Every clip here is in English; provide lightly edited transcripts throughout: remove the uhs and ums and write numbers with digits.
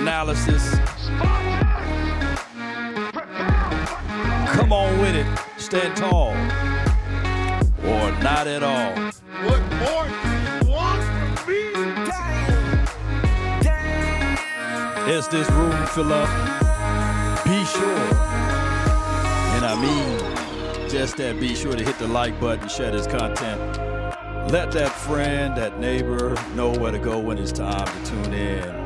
analysis. Come on with it. Stand tall. Or not at all. What more do you want from me? As this room fill up, be sure, and I mean just that, be sure to hit the like button, share this content. Let that friend, that neighbor know where to go when it's time to tune in.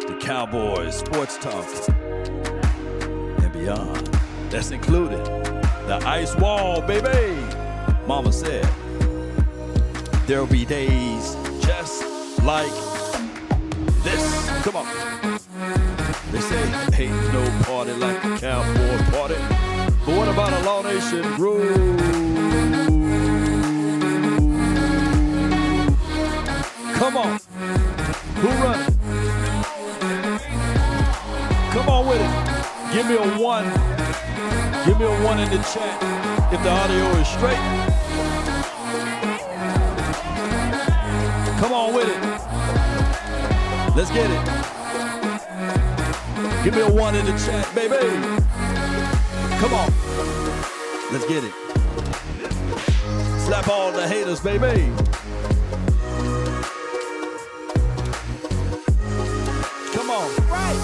The Cowboys, Sports Talk, and beyond. That's included the ice wall, baby. Mama said, there'll be days just like this. Come on. They say ain't no party like a Cowboy party. But what about a Law Nation rule? Come on. Who running? Come on with it. Give me a 1. Give me a 1 in the chat if the audio is straight. Come on with it. Let's get it. Give me a 1 in the chat, baby. Come on. Let's get it. Slap all the haters, baby. Come on. Right.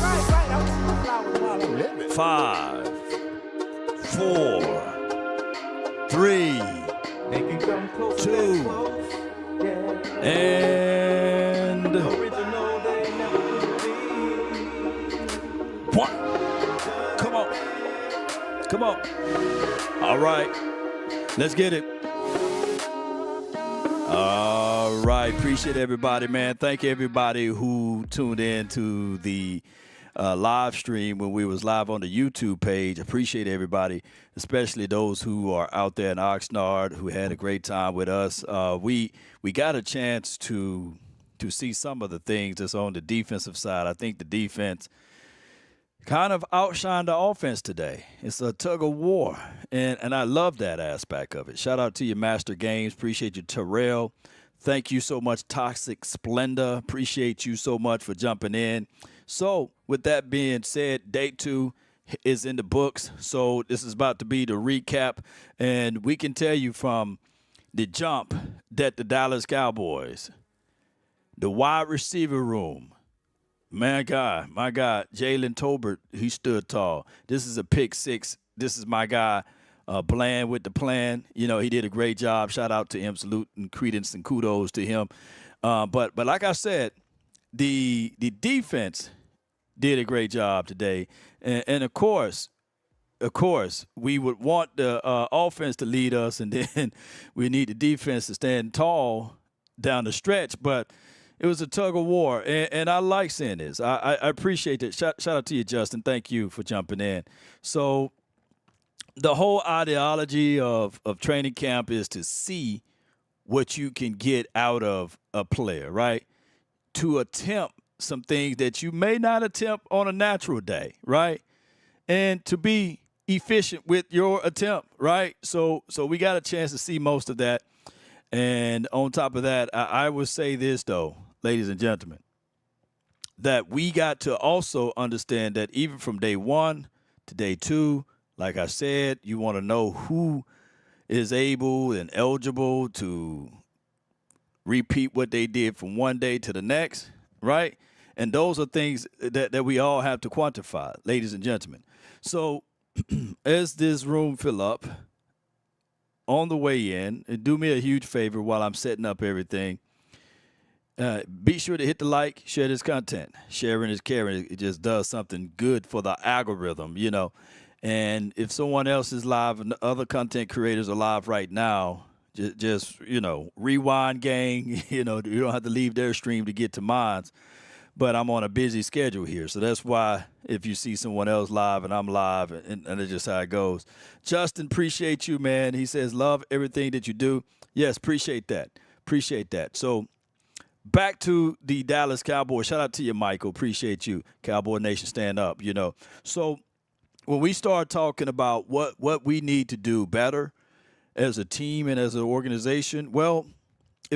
5, 4, 3, 2, and 1. Come on. All right. Let's get it. All right. Appreciate everybody, man. Thank you, everybody who tuned in to the live stream when we was live on the YouTube page. Appreciate everybody, especially those who are out there in Oxnard who had a great time with us. We got a chance to see some of the things that's on the defensive side. I think the defense kind of outshined the offense today. It's a tug of war, and I love that aspect of it. Shout out to your Master Games. Appreciate you, Terrell. Thank you so much, Toxic Splendor. Appreciate you so much for jumping in. So, with that being said, day 2 is in the books. So, this is about to be the recap. And we can tell you from the jump that the Dallas Cowboys, the wide receiver room, my God, Jaylen Tolbert, he stood tall. This is a pick 6. This is my guy, Bland with the plan. You know, he did a great job. Shout out to him. Salute and credence and kudos to him. But like I said, the defense did a great job today. And of course, we would want the offense to lead us, and then we need the defense to stand tall down the stretch. But it was a tug of war, and I like seeing this. I appreciate it. Shout out to you, Justin. Thank you for jumping in. So the whole ideology of training camp is to see what you can get out of a player, right? To attempt some things that you may not attempt on a natural day, right? And to be efficient with your attempt, right? So we got a chance to see most of that. And on top of that, I would say this, though, ladies and gentlemen, that we got to also understand that even from day 1 to day 2, like I said, you want to know who is able and eligible to repeat what they did from one day to the next, right? And those are things that we all have to quantify, ladies and gentlemen. So as this room fill up, on the way in, and do me a huge favor while I'm setting up everything, be sure to hit the like, share this content. Sharing is caring. It just does something good for the algorithm, you know. And if someone else is live and other content creators are live right now, just you know, rewind, gang. You know, you don't have to leave their stream to get to mine. But I'm on a busy schedule here. So that's why if you see someone else live and I'm live, and it's just how it goes. Justin, appreciate you, man. He says, love everything that you do. Yes, appreciate that. Appreciate that. So back to the Dallas Cowboys. Shout out to you, Michael. Appreciate you. Cowboy Nation, stand up, you know. So when we start talking about what we need to do better as a team and as an organization, well,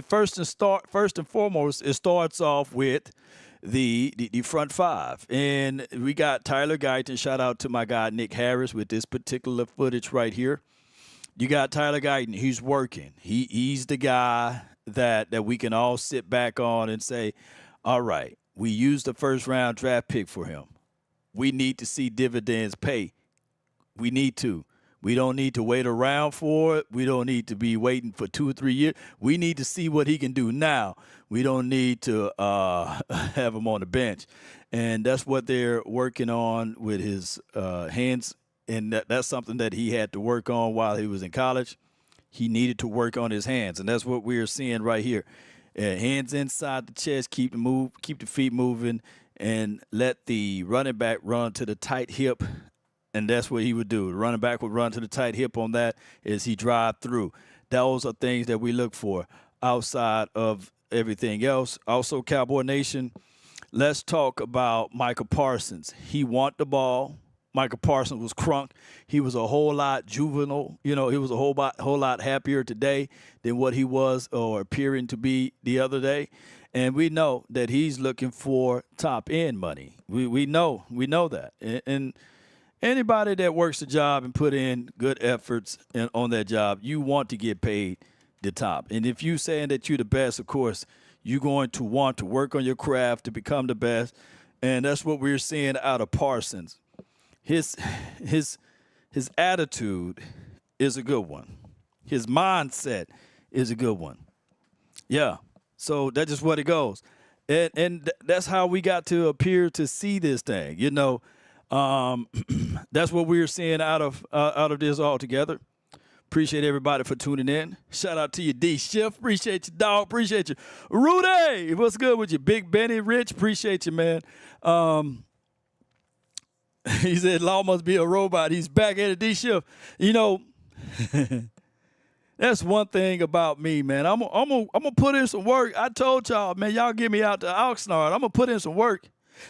first and foremost, it starts off with the front five. And we got Tyler Guyton. Shout out to my guy Nick Harris with this particular footage right here. You got Tyler Guyton. He's working. He's the guy that we can all sit back on and say, all right, we used the first-round draft pick for him. We need to see dividends pay. We need to. We don't need to wait around for it. We don't need to be waiting for 2 or 3 years. We need to see what he can do now. We don't need to have him on the bench. And that's what they're working on with his hands. And that's something that he had to work on while he was in college. He needed to work on his hands. And that's what we're seeing right here. Hands inside the chest, keep the feet moving, and let the running back run to the tight hip. And that's what he would do. The running back would run to the tight hip on that as he drive through. Those are things that we look for outside of everything else. Also, Cowboy Nation, let's talk about Micah Parsons. He want the ball. Micah Parsons was crunk. He was a whole lot juvenile. He was a whole lot happier today than what he was or appearing to be the other day. And we know that he's looking for top-end money. We know that. And anybody that works a job and put in good efforts on that job, you want to get paid the top. And if you're saying that you're the best, of course, you're going to want to work on your craft to become the best. And that's what we're seeing out of Parsons. His attitude is a good one. His mindset is a good one. Yeah. So that's just what it goes. And that's how we got to appear to see this thing. That's what we're seeing out of this altogether. Appreciate everybody for tuning in. Shout out to you, D Shift. Appreciate you, dog. Appreciate you. Rudy, what's good with you? Big Benny Rich, appreciate you, man. He said, Law must be a robot. He's back at it, D Shift. That's one thing about me, man. I'm gonna put in some work. I told y'all, man, y'all get me out to Oxnard. I'm gonna put in some work.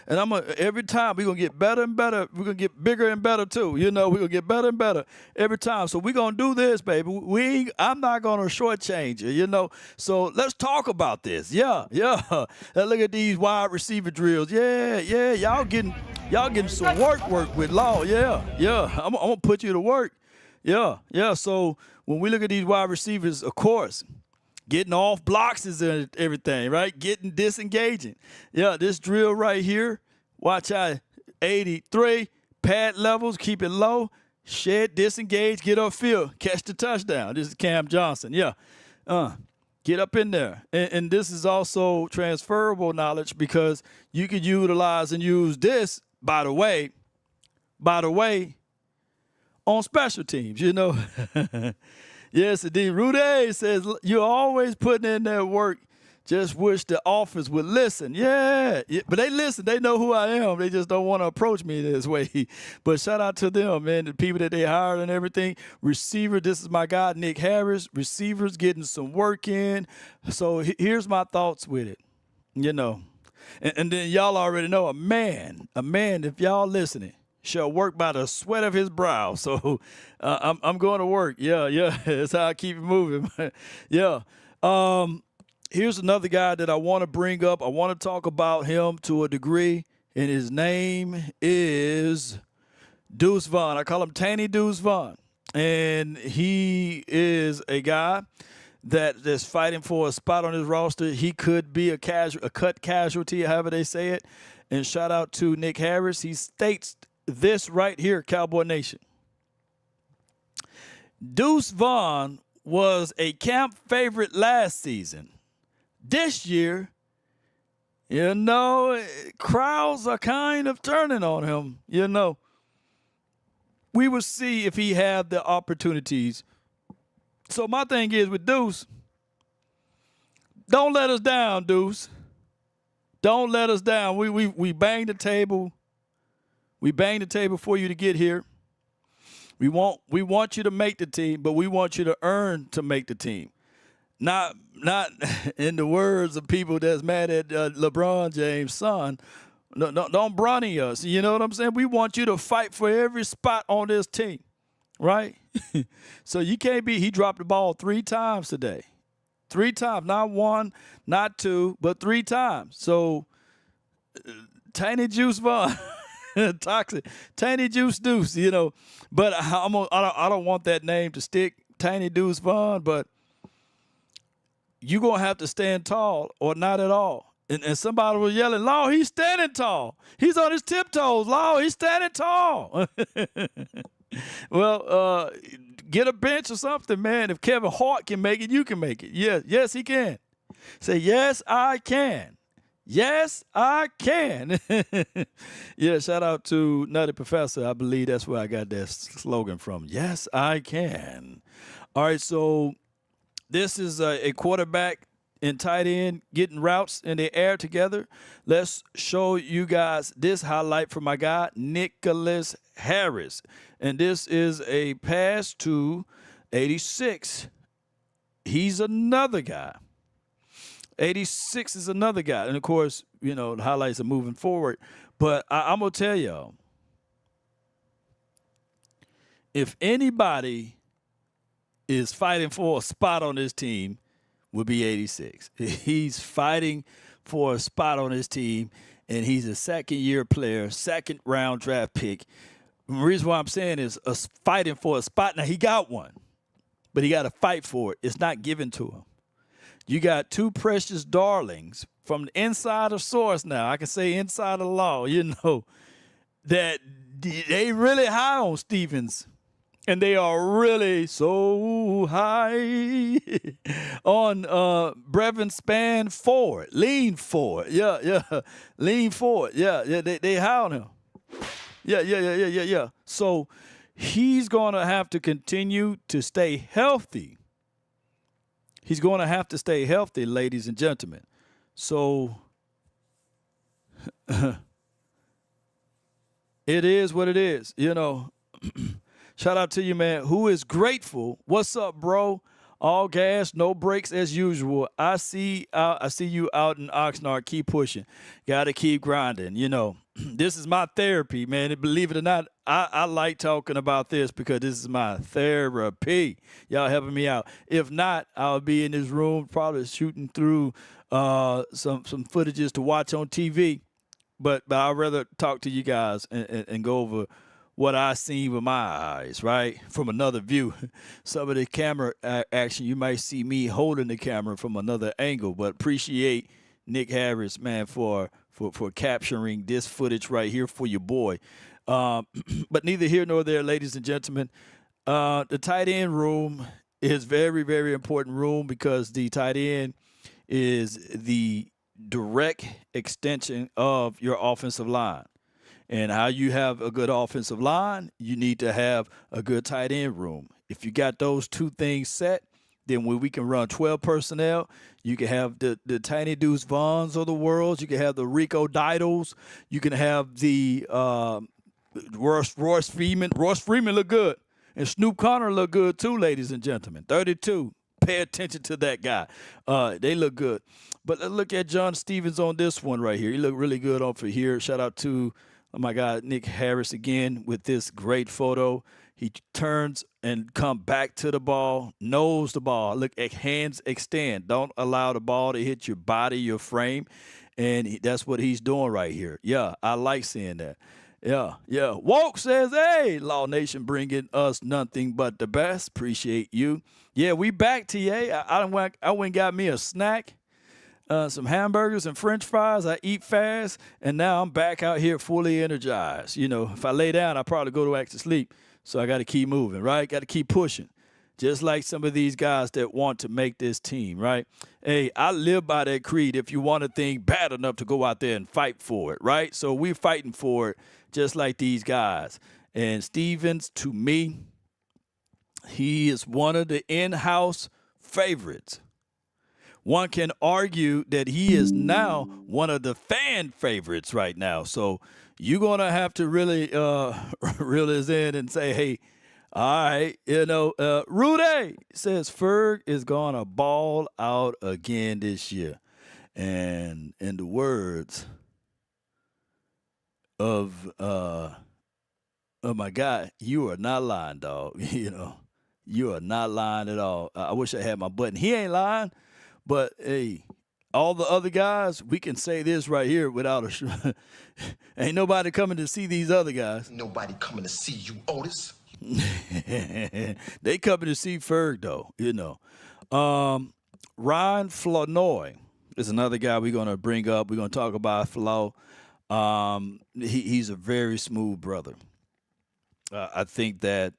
And every time we're going to get better and better. We're going to get bigger and better too. We're going to get better and better every time. So we're going to do this, baby. I'm not going to shortchange you, So let's talk about this. Yeah. Look at these wide receiver drills. Yeah. Y'all getting some work with Law. Yeah. I'm going to put you to work. Yeah. So when we look at these wide receivers, of course, getting off blocks is everything, right? Getting disengaging. Yeah, this drill right here, watch out, 83, pad levels, keep it low, shed, disengage, get upfield, catch the touchdown. This is Cam Johnson, yeah. Get up in there. And this is also transferable knowledge because you could utilize and use this, by the way, on special teams, Yes, indeed. Rudy says, you're always putting in that work. Just wish the office would listen. Yeah. But they listen. They know who I am. They just don't want to approach me this way. But shout out to them, man, the people that they hired and everything. Receiver, this is my guy, Nick Harris. Receivers getting some work in. So here's my thoughts with it, And then y'all already know a man, if y'all listening, shall work by the sweat of his brow. So I'm going to work. Yeah. That's how I keep it moving. Yeah. Here's another guy that I want to bring up. I want to talk about him to a degree, and his name is Deuce Vaughn. I call him Tanny Deuce Vaughn. And he is a guy that's fighting for a spot on his roster. He could be a cut casualty, however they say it. And shout out to Nick Harris. He states this right here, Cowboy Nation. Deuce Vaughn was a camp favorite last season. This year, crowds are kind of turning on him, We will see if he have the opportunities. So my thing is with Deuce, don't let us down, Deuce. Don't let us down. We banged the table. We banged the table for you to get here. We want you to make the team, but we want you to earn to make the team. Not in the words of people that's mad at LeBron James' son. No, don't bronny us. You know what I'm saying? We want you to fight for every spot on this team, right? So you can't be. He dropped the ball 3 times today. 3 times, not 1, not 2, but 3 times. So Tiny Juice Vaughn. Toxic. Tiny Juice Deuce, you know. But I don't want that name to stick, Tiny Deuce Vaughn, but you're going to have to stand tall or not at all. And somebody was yelling, Law, he's standing tall. He's on his tiptoes. Law, he's standing tall. Well, get a bench or something, man. If Kevin Hart can make it, you can make it. Yes, he can. Say, yes, I can. Yes, I can. Yeah, shout out to Nutty Professor. I believe that's where I got that slogan from. Yes, I can. All right, so this is a quarterback and tight end getting routes in the air together. Let's show you guys this highlight from my guy, Nicholas Harris. And this is a pass to 86. He's another guy. 86 is another guy. And, of course, you know, the highlights are moving forward. But I'm going to tell y'all, if anybody is fighting for a spot on this team, will be 86. He's fighting for a spot on his team, and he's a second-year player, second-round draft pick. The reason why I'm saying is fighting for a spot. Now, he got one, but he got to fight for it. It's not given to him. You got two precious darlings from the inside of source now. I can say inside of law, you know, that they really high on Stevens. And they are really so high on Brevin Span forward. Lean forward. Yeah. Lean forward. Yeah. They high on him. Yeah. So he's going to have to continue to stay healthy. He's going to have to stay healthy, ladies and gentlemen. So it is what it is, you know. Shout out to you, man. Who is grateful? What's up, bro? All gas, no brakes as usual. I see you out in Oxnard. Keep pushing. Got to keep grinding. You know, this is my therapy, man. And believe it or not, I like talking about this because this is my therapy. Y'all helping me out. If not, I'll be in this room probably shooting through some footages to watch on TV. But I'd rather talk to you guys and go over what I seen with my eyes, right? From another view. Some of the camera action, you might see me holding the camera from another angle, but appreciate Nick Harris, man, for capturing this footage right here for your boy. But neither here nor there, ladies and gentlemen. The tight end room is very, very important room because the tight end is the direct extension of your offensive line. And how you have a good offensive line, you need to have a good tight end room. If you got those two things set, then when we can run 12 personnel, you can have the Tiny Deuce Vaughns of the world. You can have the Rico Didos. You can have the Royce Freeman. Royce Freeman look good. And Snoop Connor look good too, ladies and gentlemen. 32. Pay attention to that guy. They look good. But look at John Stevens on this one right here. He looked really good on for here. Shout out to my guy, Nick Harris, again with this great photo. He turns and come back to the ball, knows the ball. Look, hands extend. Don't allow the ball to hit your body, your frame. And that's what he's doing right here. Yeah, I like seeing that. Yeah. Woke says, hey, Law Nation bringing us nothing but the best. Appreciate you. Yeah, we back, TA. I went and got me a snack. Some hamburgers and french fries. I eat fast, and now I'm back out here fully energized. You know, if I lay down, I'll probably go to sleep. So I got to keep moving, right? Got to keep pushing. Just like some of these guys that want to make this team, right? Hey, I live by that creed. If you want a thing bad enough to go out there and fight for it, right? So we're fighting for it just like these guys. And Stevens, to me, he is one of the in-house favorites. One can argue that he is now one of the fan favorites right now. So you're going to have to really reel this in and say, hey, all right, you know, Rudy says Ferg is going to ball out again this year. And in the words of my guy, you are not lying, dog. You know, you are not lying at all. I wish I had my button. He ain't lying. But, hey, all the other guys, we can say this right here without ain't nobody coming to see these other guys. Nobody coming to see you, Otis. They coming to see Ferg, though, Ryan Flournoy is another guy we're going to bring up. We're going to talk about Flo. He's a very smooth brother. I think that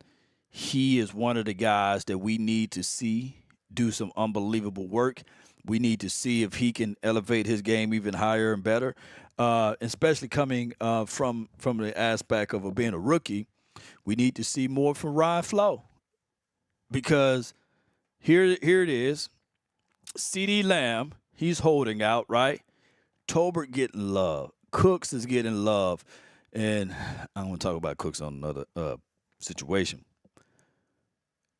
he is one of the guys that we need to see do some unbelievable work. We need to see if he can elevate his game even higher and better, especially coming from the aspect of being a rookie. We need to see more from Ryan Flo, because here it is. CeeDee Lamb, he's holding out, right? Tolbert getting love. Cooks is getting love. And I don't want to talk about Cooks on another situation.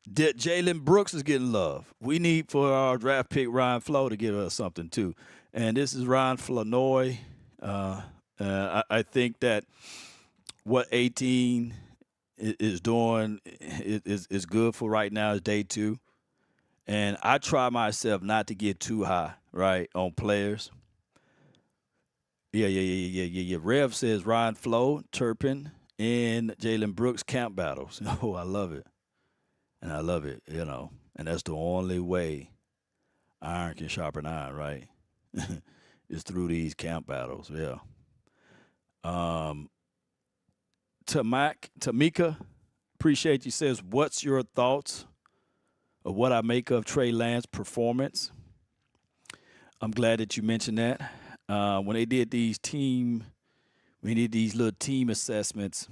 Jaylen Brooks is getting love. We need for our draft pick Ryan Flo to give us something too. And this is Ryan Flournoy. I think that what 18 is doing is good for right now is day 2. And I try myself not to get too high, right, on players. Yeah. Rev says Ryan Flo, Turpin, and Jaylen Brooks camp battles. Oh, I love it. And I love it, And that's the only way iron can sharpen iron, right? Is through these camp battles, yeah. Tamika, appreciate you, says, what's your thoughts of what I make of Trey Lance's performance? I'm glad that you mentioned that. When they did these little team assessments,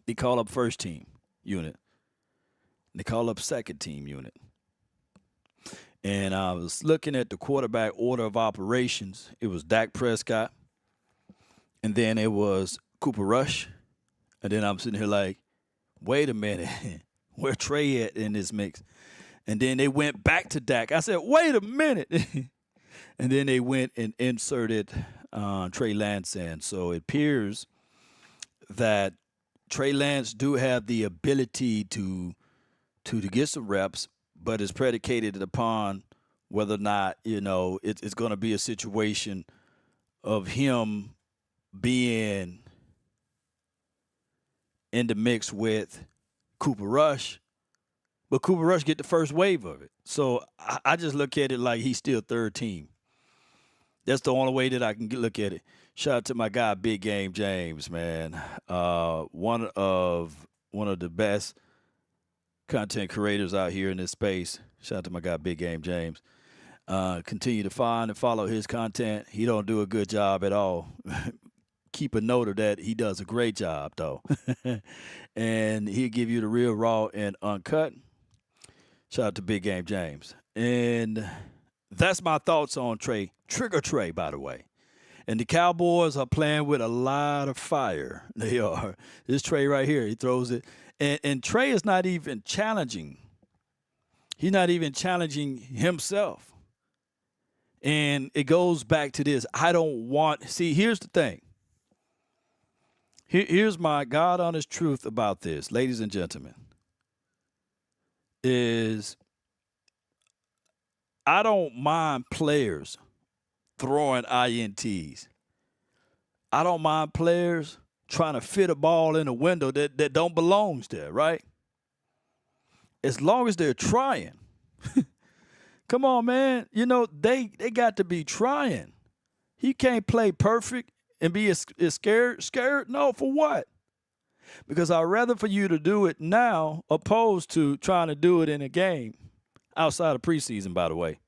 they call up first team unit. They call up second team unit. And I was looking at the quarterback order of operations. It was Dak Prescott, and then it was Cooper Rush. And then I'm sitting here like, wait a minute, where Trey at in this mix? And then they went back to Dak. I said, wait a minute. And then they went and inserted Trey Lance in. So it appears that Trey Lance do have the ability to get some reps, but it's predicated upon whether or not, it's going to be a situation of him being in the mix with Cooper Rush, but Cooper Rush get the first wave of it. So I just look at it like he's still third team. That's the only way that I can look at it. Shout out to my guy, Big Game James, man. One of the best content creators out here in this space. Shout out to my guy, Big Game James. Continue to find and follow his content. He don't do a good job at all. Keep a note of that. He does a great job, though. And he'll give you the real raw and uncut. Shout out to Big Game James. And that's my thoughts on Trey. Trigger Trey, by the way. And the Cowboys are playing with a lot of fire. They are. This Trey right here, he throws it. And Trey is not even challenging. He's not even challenging himself. And it goes back to this. Here's the thing. Here's my God honest truth about this, ladies and gentlemen, is I don't mind players throwing INTs. I don't mind players trying to fit a ball in a window that don't belong there, right? As long as they're trying. Come on, man. They got to be trying. He can't play perfect and be scared. Scared? No, for what? Because I'd rather for you to do it now opposed to trying to do it in a game outside of preseason, by the way.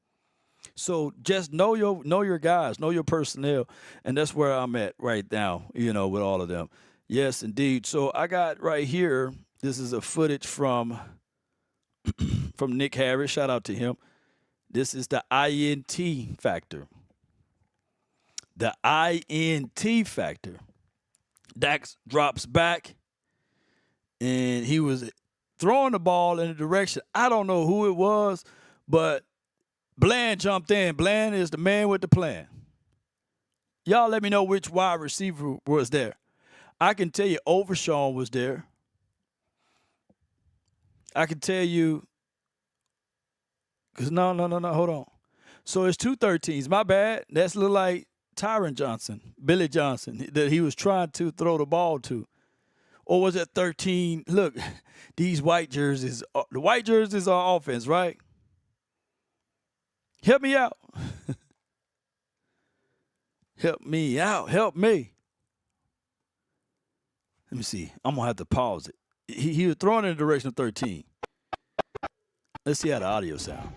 So just know your guys, know your personnel, and that's where I'm at right now, with all of them. Yes, indeed. So I got right here, this is a footage from Nick Harris. Shout out to him. This is the INT factor. The INT factor. Dax drops back, and he was throwing the ball in a direction. I don't know who it was, but Bland jumped in. Bland is the man with the plan. Y'all let me know which wide receiver was there. I can tell you Overshawn was there. I can tell you, because no, hold on. So it's 2 13s. My bad. That's a little like Tyron Johnson, Billy Johnson, that he was trying to throw the ball to. Or was it 13? Look, these white jerseys, the white jerseys are offense, right? Help me out. Help me out. Help me. Let me see. I'm going to have to pause it. He was throwing in the direction of 13. Let's see how the audio sounds.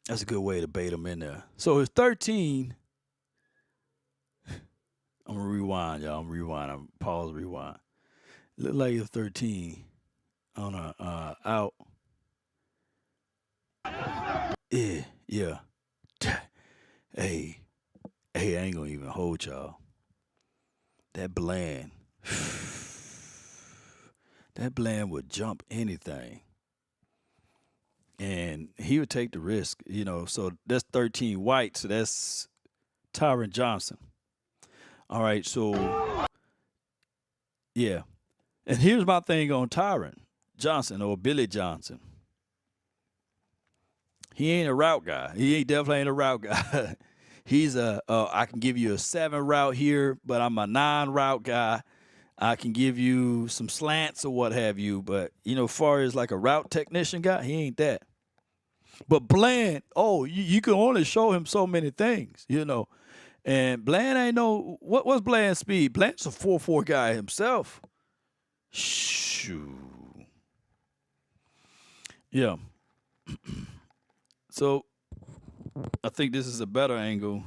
That's a good way to bait him in there. So it's 13. I'm going to rewind, y'all. I'm rewind. I'm pause, rewind. Look like it's 13 on a out. Yeah. Hey, I ain't going to even hold y'all. That Bland would jump anything. And he would take the risk, you know. So that's 13 white. So that's Tyron Johnson. All right, so, yeah. And here's my thing on Tyron Johnson or Billy Johnson. He ain't a route guy. He definitely ain't a route guy. He's I can give you a 7 route here, but I'm a 9 route guy. I can give you some slants or what have you, but, you know, far as like a route technician guy, he ain't that. But Bland, you can only show him so many things, you know. And Bland ain't no, what's Bland's speed? Bland's a 4.4 guy himself. Shoo. Yeah. So I think this is a better angle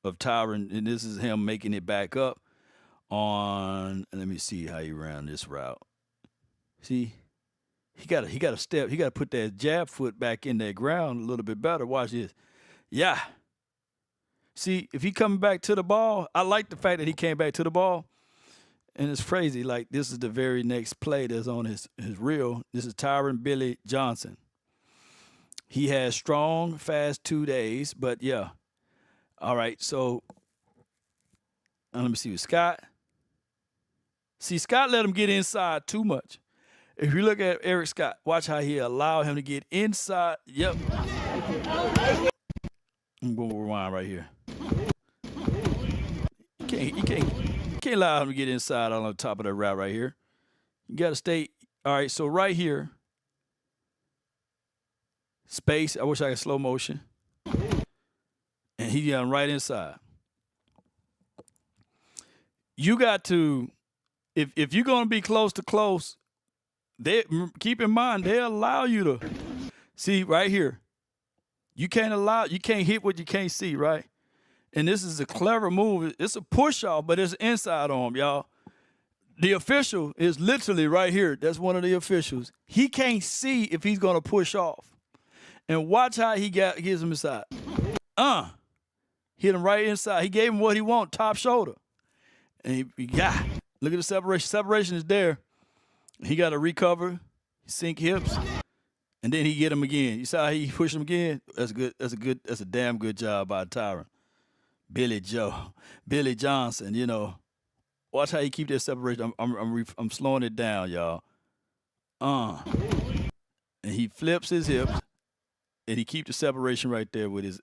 of Tyron, and this is him making it back up on, let me see how he ran this route. See, he got to step, he got to put that jab foot back in that ground a little bit better. Watch this. Yeah. See, if he coming back to the ball, I like the fact that he came back to the ball. And it's crazy. Like, this is the very next play that's on his reel. This is Tyron Billy Johnson. He has strong, fast 2 days, but yeah. All right, so let me see with Scott. See, Scott let him get inside too much. If you look at Eric Scott, watch how he allowed him to get inside. Yep. I'm going to rewind right here. You can't allow him to get inside on the top of that route right here. You got to stay. All right, so right here, space. I wish I could slow motion. And he got him right inside. You got to, if you're going to be close to close, keep in mind, they allow you to, see right here, you can't hit what you can't see, right? And this is a clever move. It's a push-off, but it's inside arm, y'all. The official is literally right here. That's one of the officials. He can't see if he's going to push off. And watch how he gives him inside. Hit him right inside. He gave him what he want, top shoulder. And he got, look at the separation. Separation is there. He got to recover, sink hips, and then he get him again. You saw how he pushed him again? That's good. That's a damn good job by Tyron. Billy Johnson, you know. Watch how he keep that separation. I'm slowing it down, y'all. And he flips his hips, and he keep the separation right there with his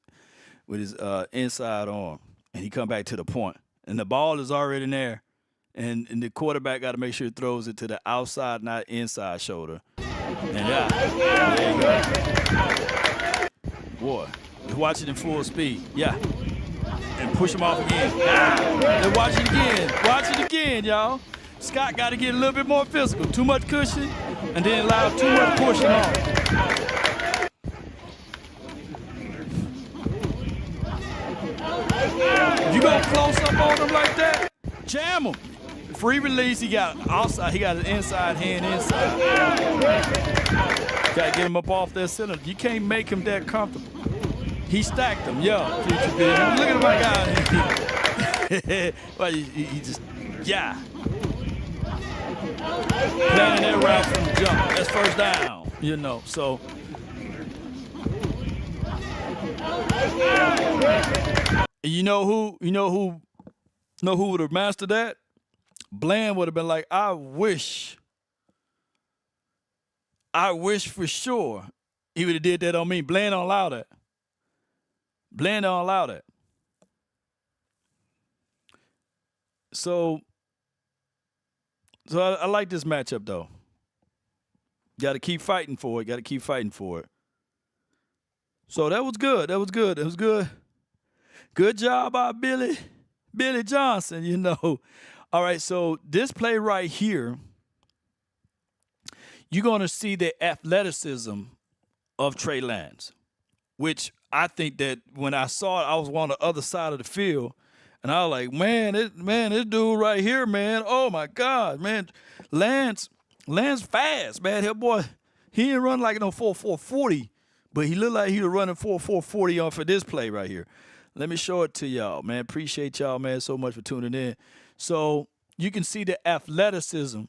inside arm, and he come back to the point. And the ball is already in there, and the quarterback got to make sure he throws it to the outside, not inside shoulder. And yeah, there you go. Boy, watch it in full speed. Yeah. And push him off again. And watch it again. Watch it again, y'all. Scott got to get a little bit more physical. Too much cushion, and then allow too much pushing off. If you go close up on him like that, jam him. Free release, he got outside. He got his inside hand inside. Got to get him up off that center. You can't make him that comfortable. He stacked him, yeah. Look at my guy. Well, he just, yeah. Playing that route from the jump. That's first down, you know. So. You know who would have mastered that? Bland would have been like, I wish I wish for sure he would have did that on me. Blaine don't allow that. Blaine don't allow that. So I like this matchup, though. Got to keep fighting for it. Got to keep fighting for it. So that was good. That was good. It was good. Good job by Billy Johnson, you know. All right, so this play right here, you're going to see the athleticism of Trey Lance, which I think that when I saw it, I was on the other side of the field, and I was like, man, this dude right here, man, oh, my God, man, Lance fast, man. That boy, he didn't run like no 4.40, but he looked like he was running 4.40 on for this play right here. Let me show it to y'all, man. Appreciate y'all, man, so much for tuning in. So you can see the athleticism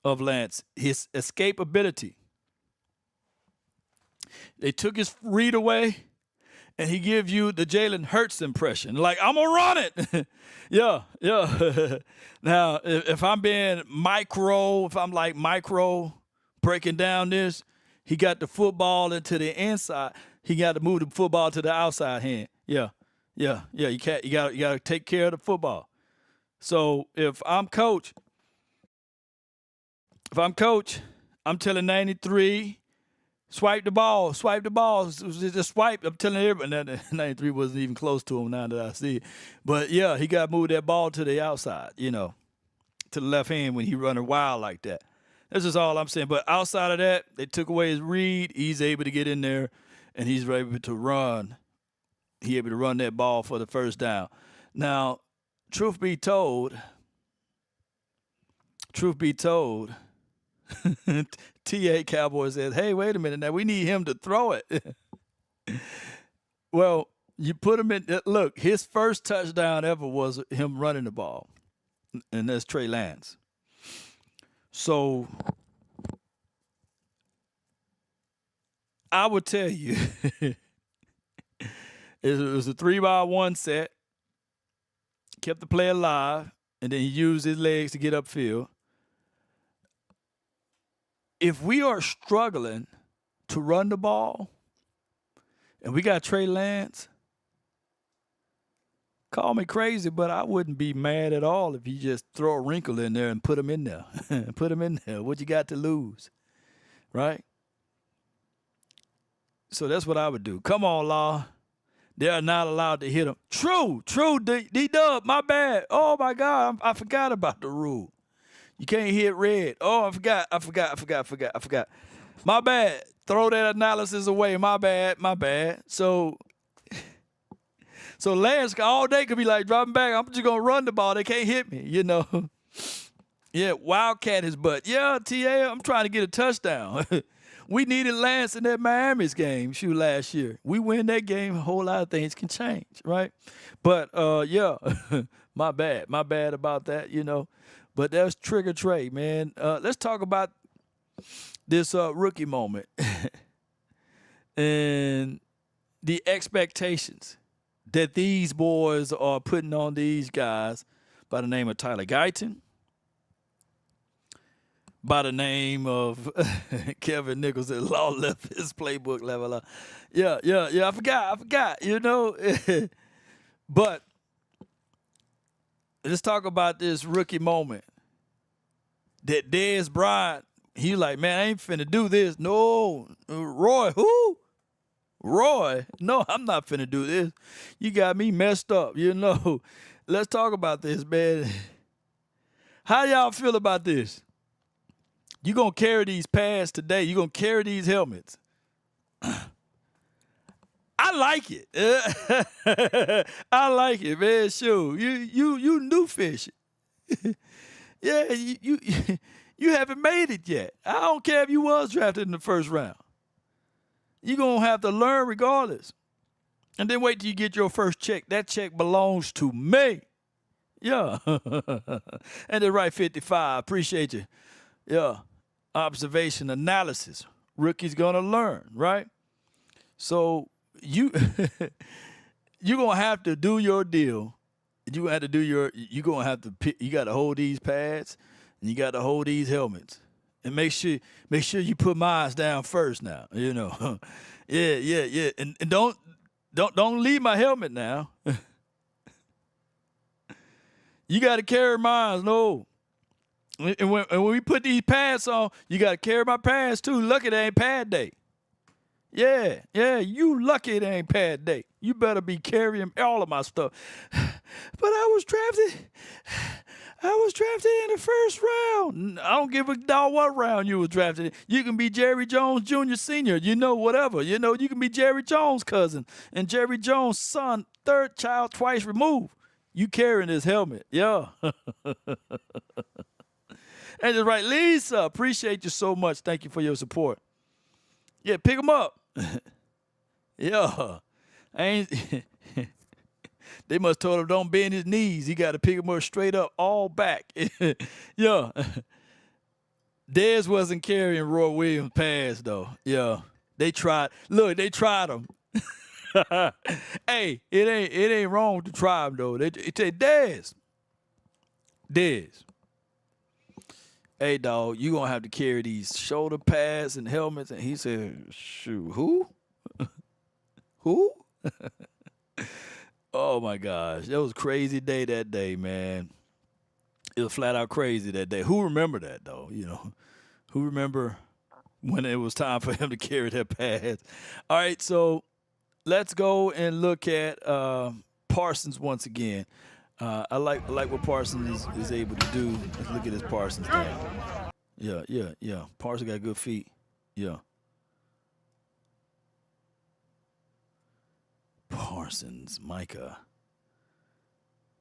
of Lance, his escapability. They took his read away, and he gives you the Jalen Hurts impression. Like, I'm going to run it. yeah. Now, if I'm being micro, if I'm like micro breaking down this, he got the football into the inside. He got to move the football to the outside hand. Yeah. You got to take care of the football. So if I'm coach, I'm telling 93, swipe the ball. Just swipe. I'm telling everybody. 93 wasn't even close to him now that I see it. But yeah, he got to move that ball to the outside, you know, to the left hand when he running wild like that. That's just all I'm saying. But outside of that, they took away his read. He's able to get in there, and he's able to run. He able to run that ball for the first down. Now, truth be told, TA Cowboys says, hey, wait a minute now. We need him to throw it. Well, you put him in. Look, his first touchdown ever was him running the ball, and that's Trey Lance. So I would tell you, it was a 3-by-1 set, kept the play alive, and then he used his legs to get upfield. If we are struggling to run the ball and we got Trey Lance, call me crazy, but I wouldn't be mad at all if you just throw a wrinkle in there and put him in there. Put him in there. What you got to lose, right? So that's what I would do. Come on, Law. They are not allowed to hit him. True, D-Dub, my bad. Oh, my God, I forgot about the rule. You can't hit red. Oh, I forgot. My bad. Throw that analysis away. My bad. So Lance all day could be like, dropping back. I'm just going to run the ball. They can't hit me, you know. Yeah, Wildcat his butt. Yeah, TA, I'm trying to get a touchdown. We needed Lance in that Miami's game, last year. We win that game, a whole lot of things can change, right? But, yeah, my bad about that, you know. But that's Trigger Trey, man. Let's talk about this rookie moment and the expectations that these boys are putting on these guys by the name of Tyler Guyton, by the name of Kevin Nichols that Law left his playbook level. Yeah, I forgot, you know. But let's talk about this rookie moment. That Dez Bryant, he like, man, I ain't finna do this. No, Roy, who? Roy, no, I'm not finna do this. You got me messed up, you know. Let's talk about this, man. How y'all feel about this? You gonna carry these pads today? You gonna carry these helmets? I like it. I like it, man. Sure, you new fish. Yeah, you haven't made it yet. I don't care if you was drafted in the first round. You're going to have to learn regardless. And then wait till you get your first check. That check belongs to me. Yeah. And then right 55. Appreciate you. Yeah. Observation, analysis. Rookie's going to learn, right? So you're going to have to do your deal. You got to hold these pads and you got to hold these helmets. And make sure you put mine down first now, you know. Yeah. And don't leave my helmet now. You got to carry mine, no. And when we put these pads on, you got to carry my pads too. Lucky it ain't pad day. Yeah, you lucky it ain't pad day. You better be carrying all of my stuff. But I was drafted in the first round. I don't give a dog what round you was drafted in. You can be Jerry Jones Jr. Sr., whatever. You can be Jerry Jones' cousin and Jerry Jones' son, third child twice removed. You carrying his helmet. Yeah. And just right, Lisa, appreciate you so much. Thank you for your support. Yeah, pick him up. Yeah. They must told him don't bend his knees. He got to pick him up straight up, all back. Yeah. Dez wasn't carrying Roy Williams' pass, though. Yeah. They tried. Look, they tried him. Hey, it ain't wrong to try him, though. They say, Dez. Hey, dog, you going to have to carry these shoulder pads and helmets. And he said, shoot, who? Who? Oh, my gosh. That was a crazy day that day, man. It was flat out crazy that day. Who remember that, though? Who remember when it was time for him to carry their pads? All right, so let's go and look at Parsons once again. I like what Parsons is able to do. Let's look at his Parsons thing. Yeah. Parsons got good feet. Yeah. Parsons, Micah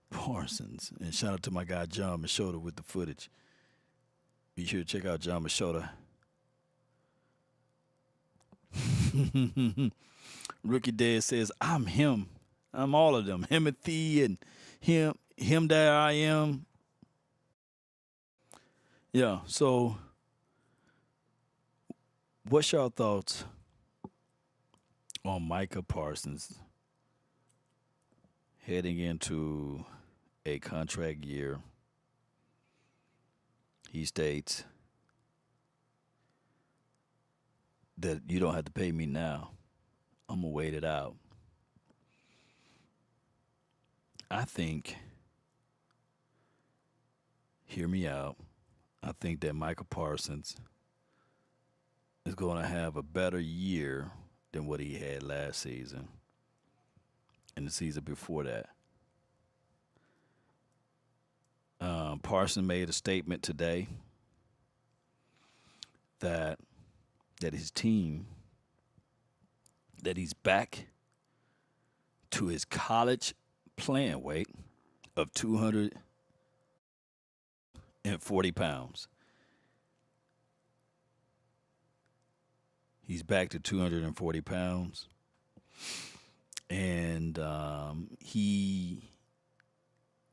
Parsons. And shout out to my guy John Machota with the footage. Be sure to check out John Machota. Rookie Dad says, I'm him. I'm all of them. Timothy and him that I am. Yeah, so what's your thoughts on Micah Parsons heading into a contract year? He states that you don't have to pay me now. I'm going to wait it out. I think, hear me out, I think that Micah Parsons is going to have a better year than what he had last season and the season before that. Parsons made a statement today that his team, that he's back to his college playing weight of 240 pounds. He's back to 240 pounds. And he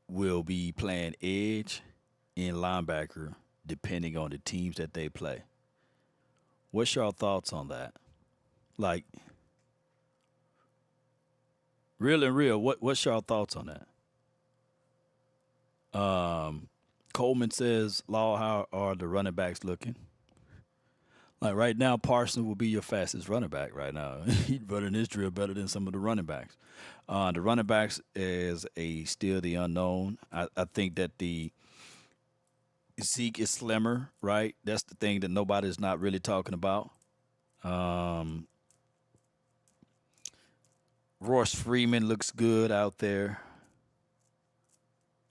will be playing edge and linebacker depending on the teams that they play. What's your thoughts on that? Like, real, what's your thoughts on that? Coleman says, Law, how are the running backs looking? Like right now, Parsons will be your fastest running back right now. He's running his drill better than some of the running backs. The running backs is still the unknown. I think that the Zeke is slimmer, right? That's the thing that nobody's not really talking about. Royce Freeman looks good out there.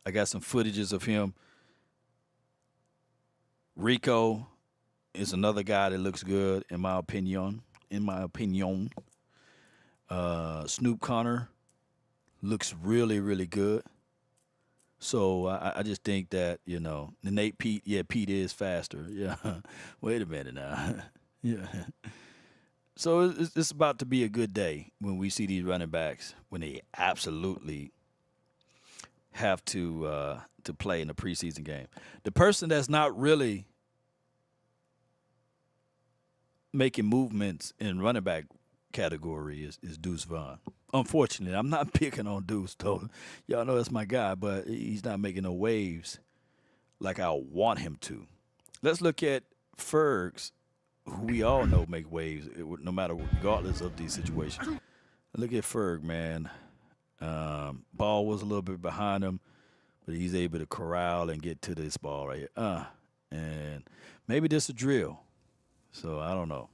I got some footages of him. Rico is another guy that looks good, in my opinion. Snoop Connor looks really, really good. So I just think that, the Nate Pete is faster. Yeah. Wait a minute now. Yeah. So it's about to be a good day when we see these running backs, when they absolutely have to play in a preseason game. The person that's not really making movements in running back category is Deuce Vaughn. Unfortunately, I'm not picking on Deuce, though. Y'all know that's my guy, but he's not making no waves like I want him to. Let's look at Fergs, who we all know make waves, no matter regardless of these situations. Look at Ferg, man. Ball was a little bit behind him, but he's able to corral and get to this ball right here. And maybe this is a drill. So I don't know.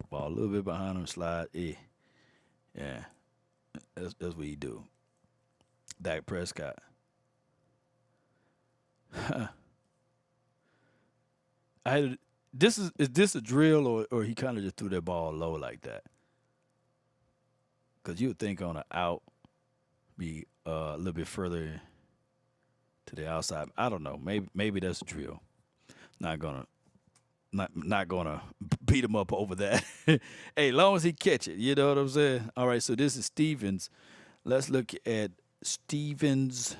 Ball a little bit behind him, slide. Yeah. That's what he do. Dak Prescott. Is this a drill or he kind of just threw that ball low like that? Because you would think on an out, be a little bit further to the outside. I don't know. Maybe that's a drill. Not gonna beat him up over that. Hey, long as he catch it, you know what I'm saying? All right, so this is Stevens. Let's look at Stevens.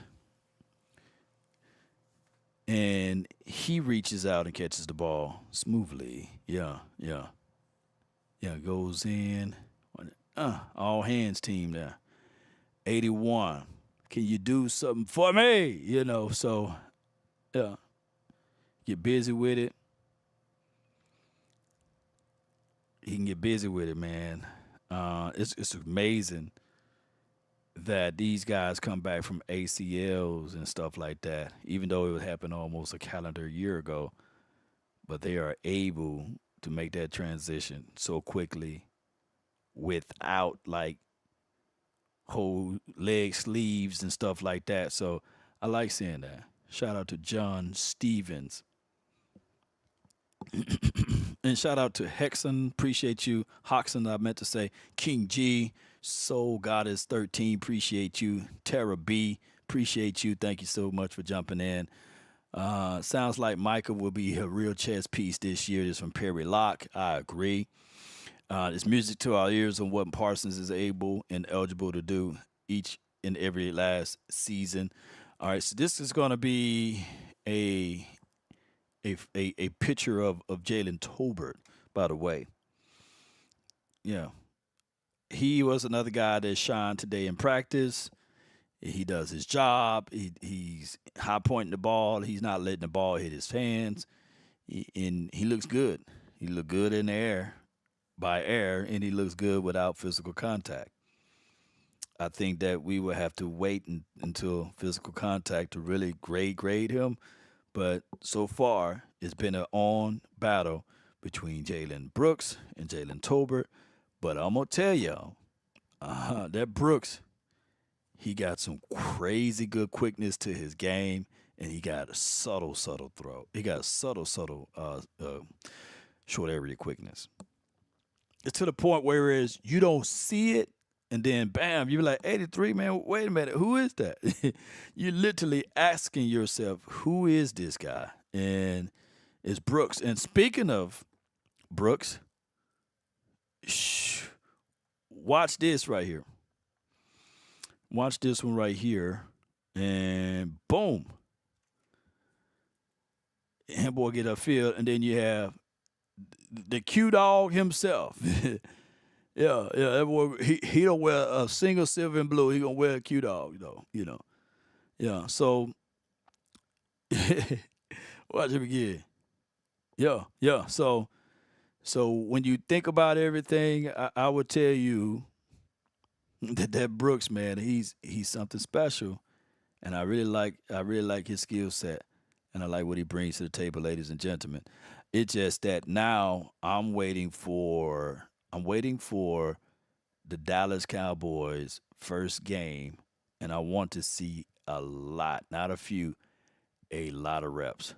And he reaches out and catches the ball smoothly. Yeah. Goes in. All hands team there. 81. Can you do something for me? You know, so, yeah. Get busy with it. He can get busy with it, man. It's amazing that these guys come back from ACLs and stuff like that, even though it happened almost a calendar year ago, but they are able to make that transition so quickly without like whole leg sleeves and stuff like that. So I like seeing that. Shout out to John Stevens. And shout out to Hexon. Appreciate you. Hoxon, I meant to say. King G. Soul Goddess 13. Appreciate you. Tara B. Appreciate you. Thank you so much for jumping in. Sounds like Micah will be a real chess piece this year. This from Perry Locke. I agree. It's music to our ears on what Parsons is able and eligible to do each and every last season. All right, so this is going to be a picture of Jalen Tolbert, by the way. Yeah. He was another guy that shined today in practice. He does his job. He's high pointing the ball. He's not letting the ball hit his hands. And he looks good. He looked good in the air, by air, and he looks good without physical contact. I think that we will have to wait until physical contact to really grade him. But so far, it's been an on battle between Jaylen Brooks and Jalen Tolbert. But I'm going to tell y'all, that Brooks, he got some crazy good quickness to his game, and he got a subtle throw. He got a subtle short area quickness. It's to the point where you don't see it, and then, bam, you're like, 83, man, wait a minute, who is that? You're literally asking yourself, who is this guy? And it's Brooks. And speaking of Brooks, watch this right here. Watch this one right here. And boom. And boy get upfield. And then you have the Q dog himself. Yeah. That boy, he don't wear a single silver and blue. He gonna wear a Q dog, though. You know. Yeah. So watch him again. Yeah. So when you think about everything, I would tell you that Brooks, man, he's something special, and I really like his skill set, and I like what he brings to the table, ladies and gentlemen. It's just that now I'm waiting for the Dallas Cowboys first game, and I want to see a lot, not a few, a lot of reps.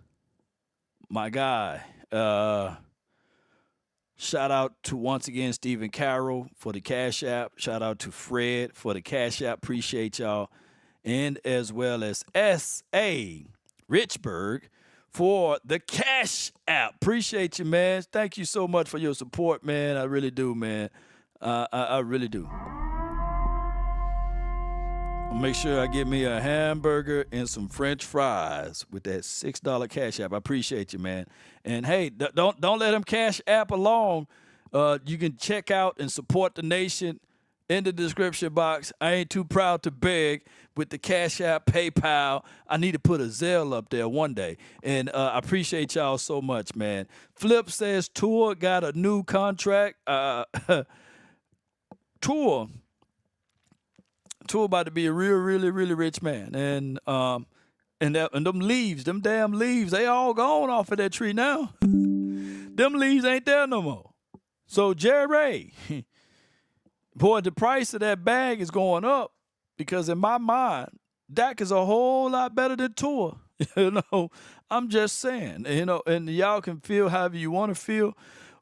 My guy, shout out to, once again, Stephen Carroll for the Cash App. Shout out to Fred for the Cash App. Appreciate y'all. And as well as S.A. Richburg for the Cash App. Appreciate you, man. Thank you so much for your support, man. I really do, man. I really do. Make sure I get me a hamburger and some French fries with that $6 Cash App. I appreciate you, man. And hey, don't let them Cash App along. You can check out and support the nation in the description box. I ain't too proud to beg with the Cash App, PayPal. I need to put a Zelle up there one day. And I appreciate y'all so much, man. Flip says Tua got a new contract. Tua about to be a really rich man. And them leaves, them damn leaves, they all gone off of that tree now. Them leaves ain't there no more. So Jerry, boy, the price of that bag is going up because in my mind, Dak is a whole lot better than Tua. I'm just saying, and y'all can feel however you want to feel,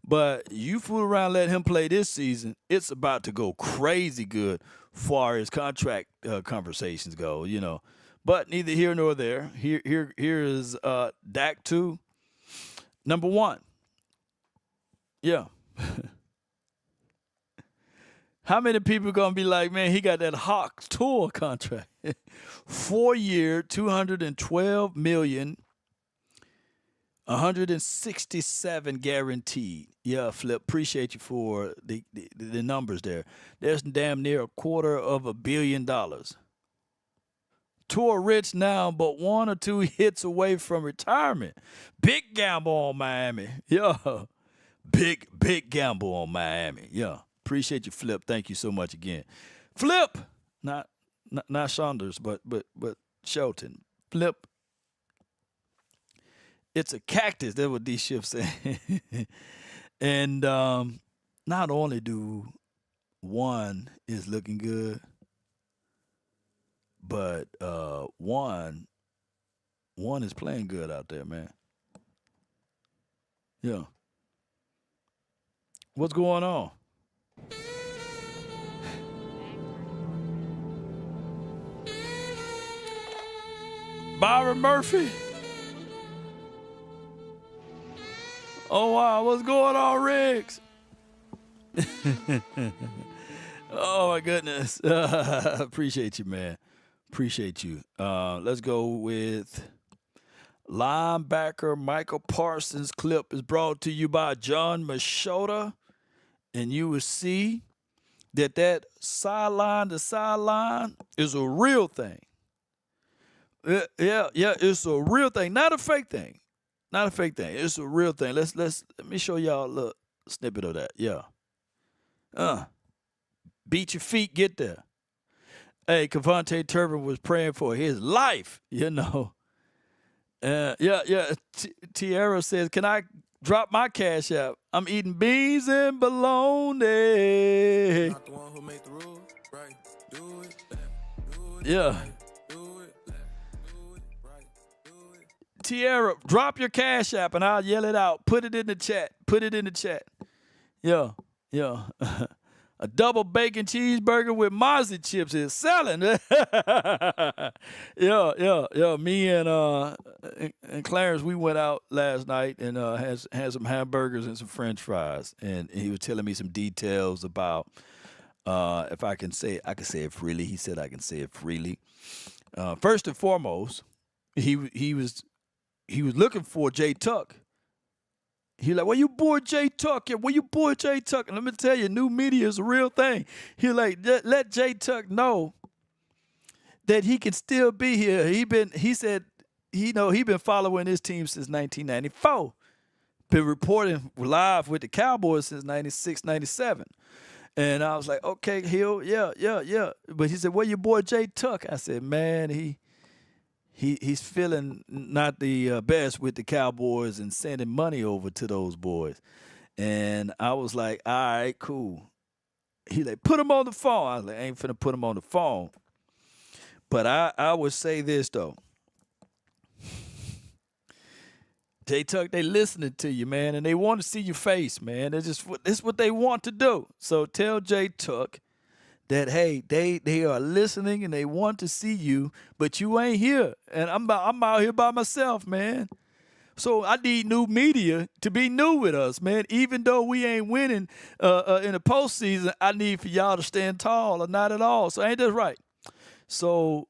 but you fool around, let him play this season, it's about to go crazy good far as contract conversations go, But neither here nor there. Here is Dak 2, number 1. Yeah. How many people gonna be like, man, he got that Hawk Tour contract, 4-year, $212 million, 167 guaranteed. Yeah, Flip, appreciate you for the numbers there. There's damn near $250 million. Tour rich now, but 1 or 2 hits away from retirement. Big gamble on Miami. Yeah. Big gamble on Miami. Yeah. Appreciate you, Flip. Thank you so much again. Flip, not Saunders, but Shelton. Flip. It's a cactus. That's what D Shift said. And not only do one is looking good, but one is playing good out there, man. Yeah. What's going on? Byron Murphy? Oh, wow. What's going on, Riggs? Oh, my goodness. Appreciate you, man. Appreciate you. Let's go with linebacker Micah Parsons. Clip is brought to you by John Machota. And you will see that sideline to sideline is a real thing. Yeah, it's a real thing, not a fake thing. Not a fake thing. It's a real thing. Let me show y'all a little snippet of that. Yeah. Beat your feet, get there. Hey, KaVontae Turpin was praying for his life, Yeah. Tiara says, can I drop my Cash App? I'm eating beans and bologna. Not the one who made the rules, right? Do it, yeah. Tiara, drop your Cash App and I'll yell it out. Put it in the chat. Yeah. A double bacon cheeseburger with Mozzie chips is selling. Yeah. Me and Clarence, we went out last night and had some hamburgers and some French fries. And he was telling me some details about if I can say it freely. He said I can say it freely. First and foremost, he was looking for Jay Tuck. He like, where you boy Jay Tuck? Yeah, where you boy Jay Tuck? And let me tell you, new media is a real thing. He like, let Jay Tuck know that he can still be here. He said he been following his team since 1994. Been reporting live with the Cowboys since 96, 97. And I was like, okay, Hill, yeah. But he said, where your boy Jay Tuck? I said, man, He's feeling not the best with the Cowboys and sending money over to those boys. And I was like, all right, cool. He like, put him on the phone. I was like, I ain't finna put him on the phone. But I would say this, though. Jay Tuck, they listening to you, man, and they want to see your face, man. This is what they want to do. So tell Jay Tuck that, hey, they are listening and they want to see you, but you ain't here. And I'm out here by myself, man. So I need new media to be new with us, man. Even though we ain't winning in the postseason, I need for y'all to stand tall or not at all. So ain't that right? So,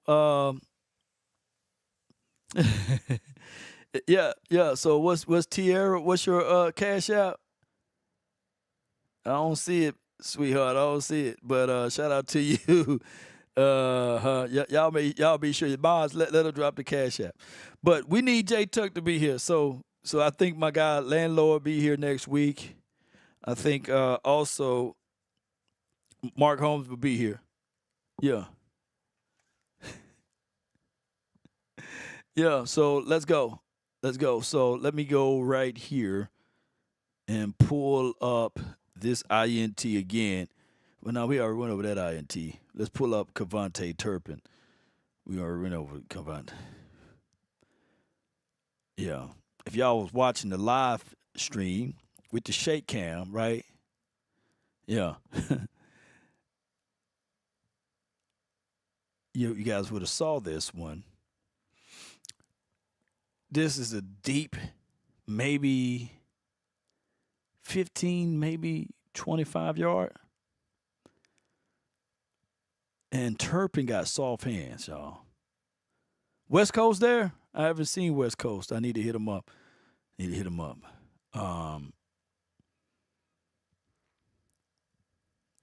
yeah. So what's Tierra? What's your Cash App? I don't see it. sweetheart. I don't see it, but shout out to you. Y'all be sure your bonds let her drop the cash app. But we need Jay Tuck to be here. So I think my guy landlord be here next week. I think also Mark Holmes will be here. Yeah. Yeah, so let's go. So let me go right here and pull up this INT again. Well, now we already went over that INT. Let's pull up KaVontae Turpin. We already went over KaVontae. Yeah. If y'all was watching the live stream with the shake cam, right? Yeah. You guys would have saw this one. This is a deep, maybe 15, maybe 25 yard. And Turpin got soft hands, y'all. West Coast there? I haven't seen West Coast. I need to hit him up.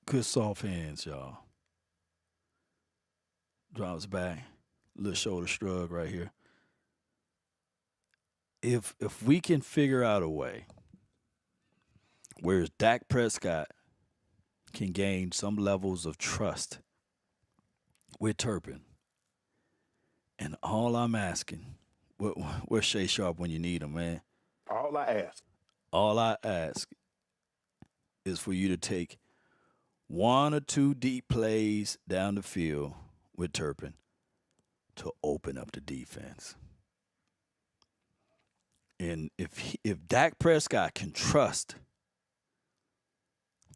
Good soft hands, y'all. Drops back. Little shoulder shrug right here. If we can figure out a way where Dak Prescott can gain some levels of trust with Turpin, and all I'm asking, where's Shay Sharp when you need him, man? All I ask is for you to take 1 or 2 deep plays down the field with Turpin to open up the defense. And if Dak Prescott can trust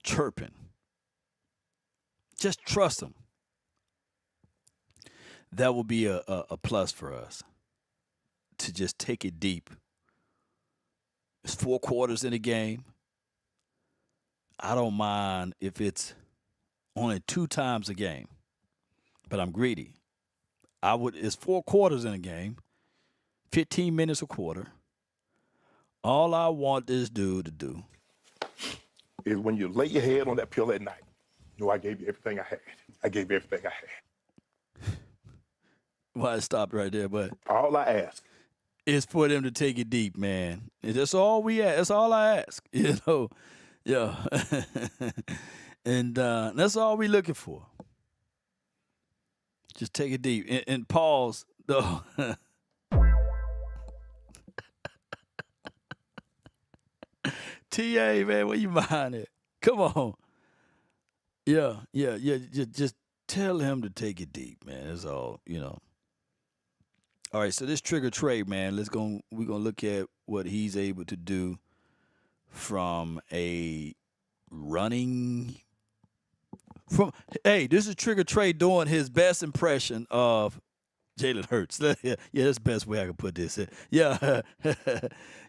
Turpin, just trust him, that will be a plus for us to just take it deep. It's 4 quarters in a game. I don't mind if it's only 2 times a game, but I'm greedy. It's 4 quarters in a game, 15 minutes a quarter. All I want this dude to do is when you lay your head on that pillow at night, I gave you everything I had. Well, I stopped right there, but all I ask is for them to take it deep, man. That's all we ask. That's all I ask, Yeah. And that's all we looking for. Just take it deep. And pause, though. TA, man, where you mind it? Come on. Yeah. Just tell him to take it deep, man. That's all, All right, so this trigger Trey, man, we're gonna look at what he's able to do from a running. This is Trigger Trey doing his best impression of Jalen Hurts. Yeah, that's the best way I can put this. Yeah,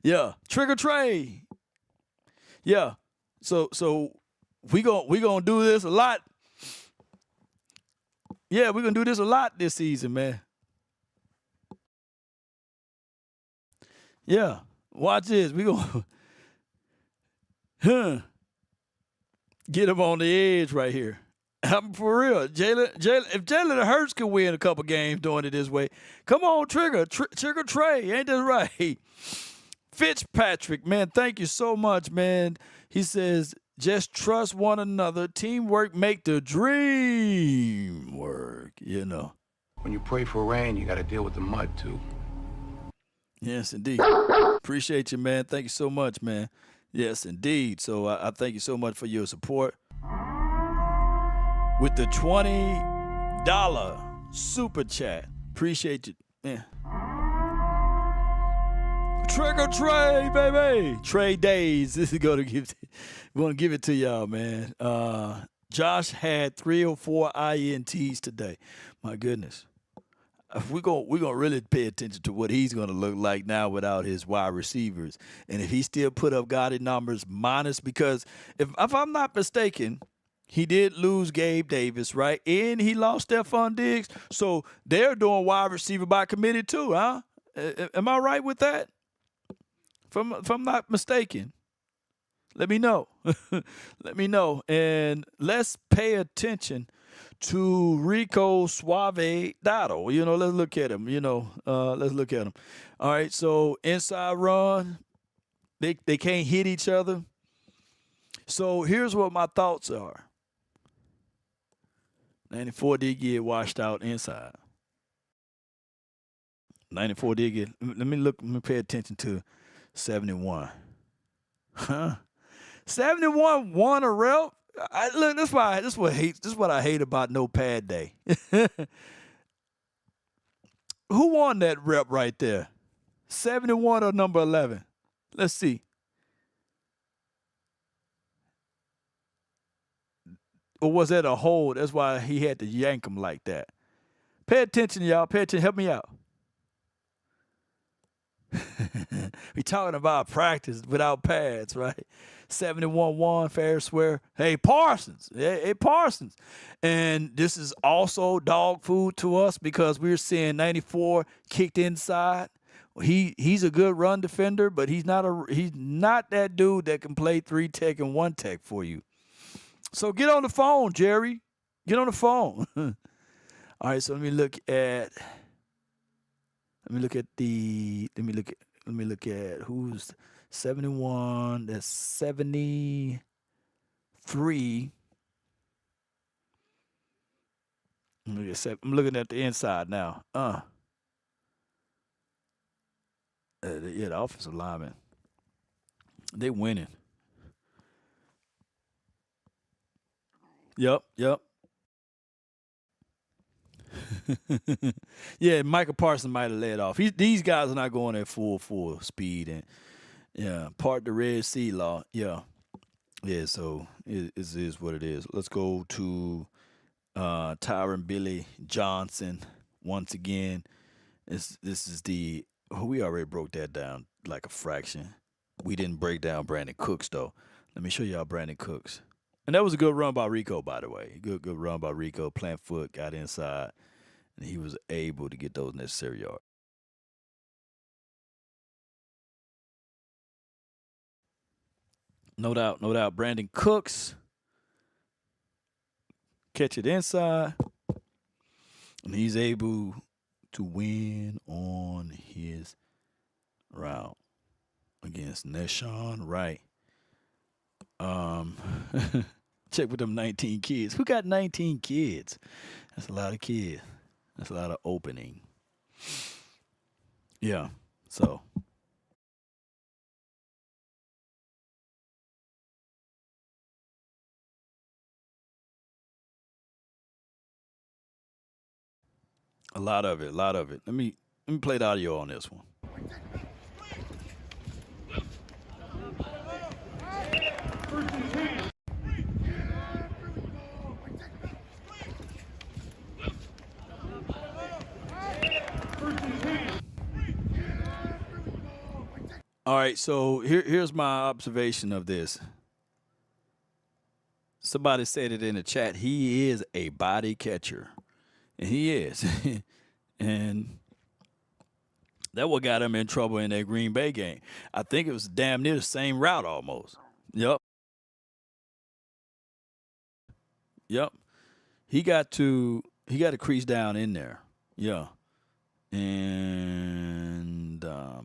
yeah, Trigger Trey. Yeah, so we gonna do this a lot. Yeah, we're gonna do this a lot this season, man. Yeah, watch this. We gonna get him on the edge right here. I'm for real. Jalen, if Jalen Hurts can win a couple games doing it this way, come on, Trigger Trey. Ain't that right? Fitzpatrick, man, thank you so much, man. He says, just trust one another. Teamwork make the dream work, When you pray for rain, you got to deal with the mud, too. Yes, indeed. Appreciate you, man. Thank you so much, man. Yes, indeed. So I thank you so much for your support. With the $20 super chat. Appreciate you. Yeah. Trigger Trey, baby. Trey Days. This is going to give it to y'all, man. Josh had 3 or 4 INTs today. My goodness. We're gonna really pay attention to what he's gonna look like now without his wide receivers. And if he still put up gaudy numbers minus, because if I'm not mistaken, he did lose Gabe Davis, right? And he lost Stephon Diggs. So they're doing wide receiver by committee too, huh? Am I right with that? If I'm not mistaken. let me know. Let me know. And let's pay attention to Rico Suave Dotto. You know, let's look at him. Let's look at him. All right, so inside run. They can't hit each other. So here's what my thoughts are. 94 did get washed out inside. 94 did get. Let me pay attention to 71. Huh? 71 won a rep. Look, this is what I hate about no pad day. Who won that rep right there? 71 or number 11? Let's see. Or was that a hold? That's why he had to yank him like that. Pay attention, y'all. Pay attention. Help me out. We talking about practice without pads, right? 71-1, fair swear. Hey, Parsons. Hey, Parsons. And this is also dog food to us because we're seeing 94 kicked inside. He's a good run defender, but he's not that dude that can play 3 tech and 1 tech for you. So get on the phone, Jerry. Get on the phone. All right, so let me look at who's 71. That's 73. I'm looking at the inside now. The offensive lineman. They winning. Yep. Yeah, Micah Parsons might have led off. These guys are not going at full speed, and part the Red Sea law. Yeah. So it is what it is. Let's go to Tyron Billy Johnson once again. This is we already broke that down like a fraction. We didn't break down Brandon Cooks though. Let me show y'all Brandon Cooks. And that was a good run by Rico, by the way. Good run by Rico. Plant foot, got inside, and he was able to get those necessary yards. No doubt. Brandon Cooks catch it inside, and he's able to win on his route against Neshawn Wright. Check with them 19 kids. Who got 19 kids? That's a lot of kids. That's a lot of opening. Yeah, so. A lot of it. Let me play the audio on this one. All right, so here's my observation of this. Somebody said it in the chat. He is a body catcher. And he is. And that what got him in trouble in that Green Bay game. I think it was damn near the same route almost. Yep. He got to crease down in there. Yeah. And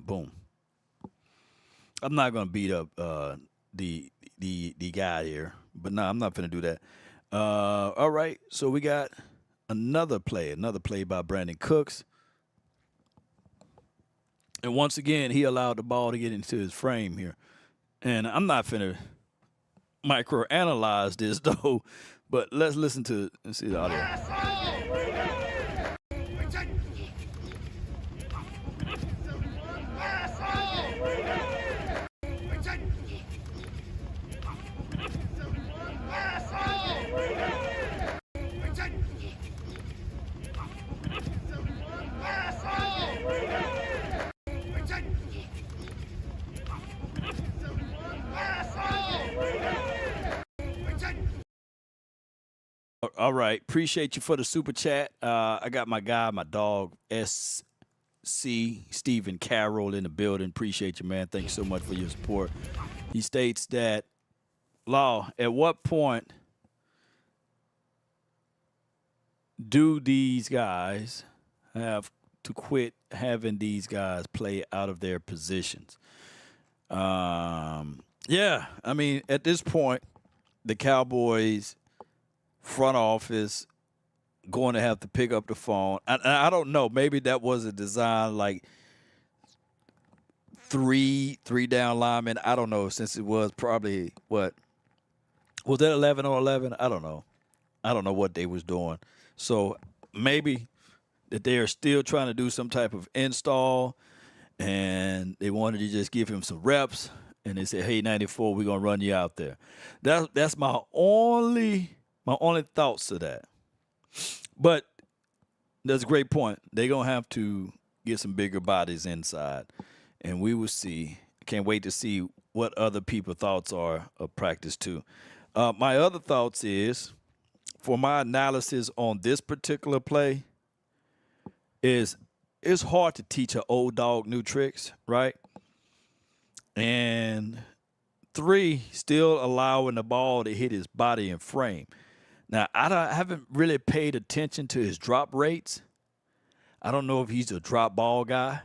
boom. I'm not gonna beat up the guy here, but no, I'm not gonna do that. All right, so we got another play by Brandon Cooks, and once again he allowed the ball to get into his frame here, and I'm not finna microanalyze this though, but let's listen to it and see the audio. All right. Appreciate you for the super chat. I got my dog, SC Stephen Carroll in the building. Appreciate you, man. Thank you so much for your support. He states that Law, at what point do these guys have to quit having these guys play out of their positions? Yeah, I mean, at this point, the Cowboys front office going to have to pick up the phone. I don't know. Maybe that was a design like three down linemen. I don't know, since it was probably what was that 11 or 11? I don't know. I don't know what they was doing. So maybe that they are still trying to do some type of install, and they wanted to just give him some reps, and they said, "Hey, 94, we're gonna run you out there." That's my only thoughts to that. But that's a great point. They're gonna have to get some bigger bodies inside, and we will see. Can't wait to see what other people's thoughts are of practice too. My other thoughts is, for my analysis on this particular play, is it's hard to teach an old dog new tricks, right? And 3, still allowing the ball to hit his body and frame. Now, I haven't really paid attention to his drop rates. I don't know if he's a drop ball guy.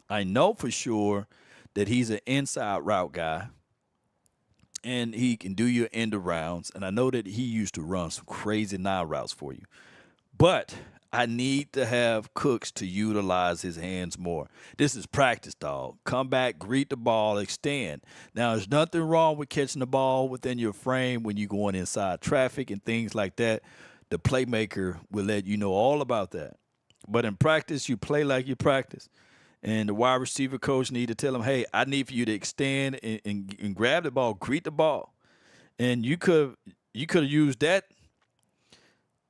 I know for sure that he's an inside route guy, and he can do your end arounds. And I know that he used to run some crazy 9 routes for you. But I need to have Cooks to utilize his hands more. This is practice, dog. Come back, greet the ball, extend. Now, there's nothing wrong with catching the ball within your frame when you're going inside traffic and things like that. The playmaker will let you know all about that. But in practice, you play like you practice. And the wide receiver coach need to tell him, hey, I need for you to extend and grab the ball, greet the ball. And you could have used that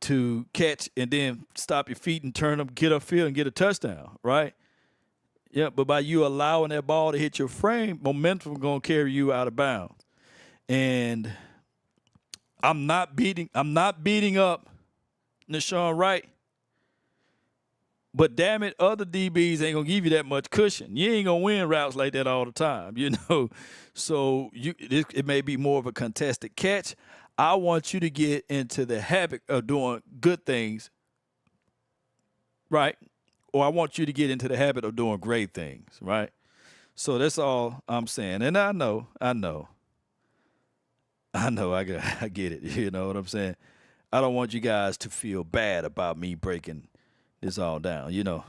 to catch and then stop your feet and turn them, get upfield and get a touchdown, right? Yeah, but by you allowing that ball to hit your frame, momentum going to carry you out of bounds. And I'm not beating up Nashawn Wright. But damn it, other DBs ain't gonna give you that much cushion. You ain't gonna win routes like that all the time, you know. So it may be more of a contested catch. I want you to get into the habit of doing good things, right? Or I want you to get into the habit of doing great things, right? So that's all I'm saying. And I get it. You know what I'm saying? I don't want you guys to feel bad about me breaking this all down, you know.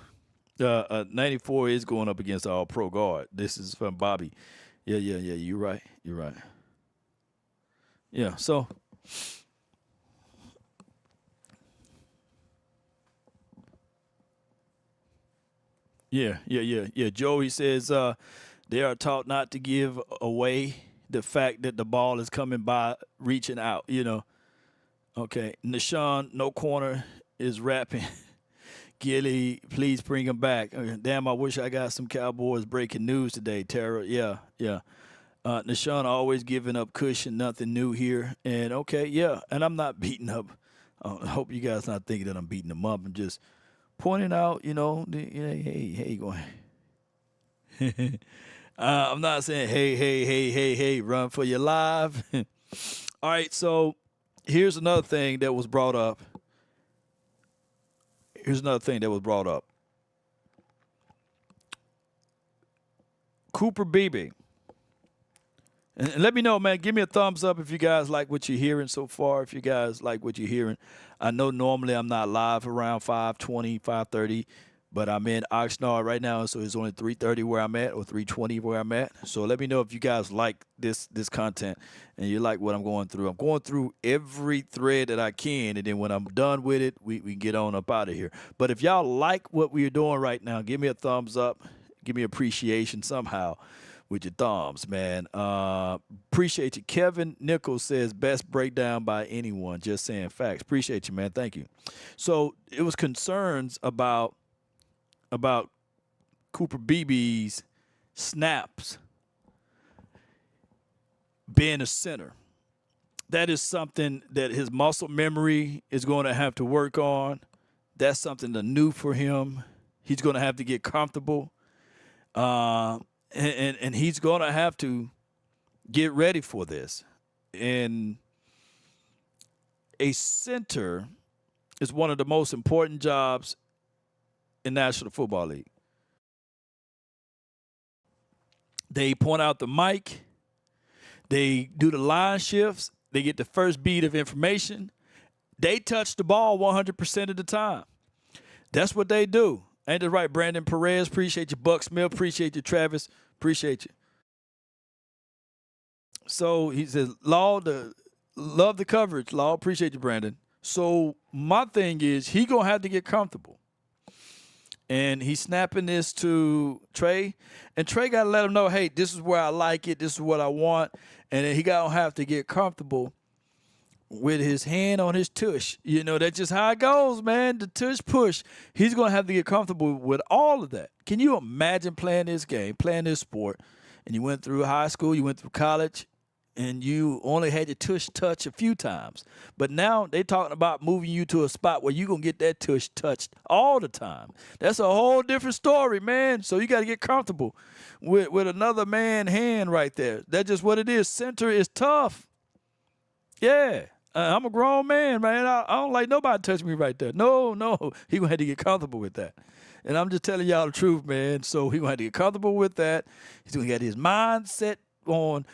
94 is going up against all pro guard. This is from Bobby. Yeah. You're right. Yeah. So. Yeah. Joey says they are taught not to give away the fact that the ball is coming by, reaching out. You know. Okay, Nashawn, no corner is rapping. Gilly, please bring him back. Damn, I wish I got some Cowboys breaking news today, Tara. Yeah. Nashawn always giving up cushion, nothing new here. And, okay, yeah, and I'm not beating up. I hope you guys not thinking that I'm beating them up. I'm just pointing out, you know, hey, going. I'm not saying, hey, run for your life. All right, so here's another thing that was brought up. Cooper Beebe. And let me know, man. Give me a thumbs up if you guys like what you're hearing so far. If you guys like what you're hearing. I know normally I'm not live around 5:20, 5:30, but I'm in Oxnard right now, so it's only 3:30 where I'm at or 3:20 where I'm at. So let me know if you guys like this content and you like what I'm going through. I'm going through every thread that I can, and then when I'm done with it, we can get on up out of here. But if y'all like what we're doing right now, give me a thumbs up. Give me appreciation somehow with your thumbs, man. Appreciate you. Kevin Nichols says, best breakdown by anyone. Just saying facts. Appreciate you, man. Thank you. So it was concerns about Cooper Beebe's snaps being a center. That is something that his muscle memory is going to have to work on. That's something new for him. He's going to have to get comfortable. And he's going to have to get ready for this. And a center is one of the most important jobs in National Football League. They point out the mic. They do the line shifts. They get the first beat of information. They touch the ball 100% of the time. That's what they do. Ain't that right, Brandon Perez? Appreciate you. Buck Smith, appreciate you. Travis, appreciate you. So he says, Law, love the coverage. Law, appreciate you, Brandon. So my thing is he going to have to get comfortable. And he's snapping this to Trey. And Trey got to let him know, hey, this is where I like it. This is what I want. And then he going to have to get comfortable with his hand on his tush. You know, that's just how it goes, man. The tush push. He's going to have to get comfortable with all of that. Can you imagine playing this game, playing this sport, and you went through high school, you went through college, and you only had your tush touch a few times. But now they talking about moving you to a spot where you're going to get that tush touched all the time. That's a whole different story, man. So you got to get comfortable with another man's hand right there. That's just what it is. Center is tough. Yeah. I'm a grown man, man. I don't like nobody touching me right there. No. He going to have to get comfortable with that. And I'm just telling y'all the truth, man. So he going to have to get comfortable with that. He's going to get his mind set on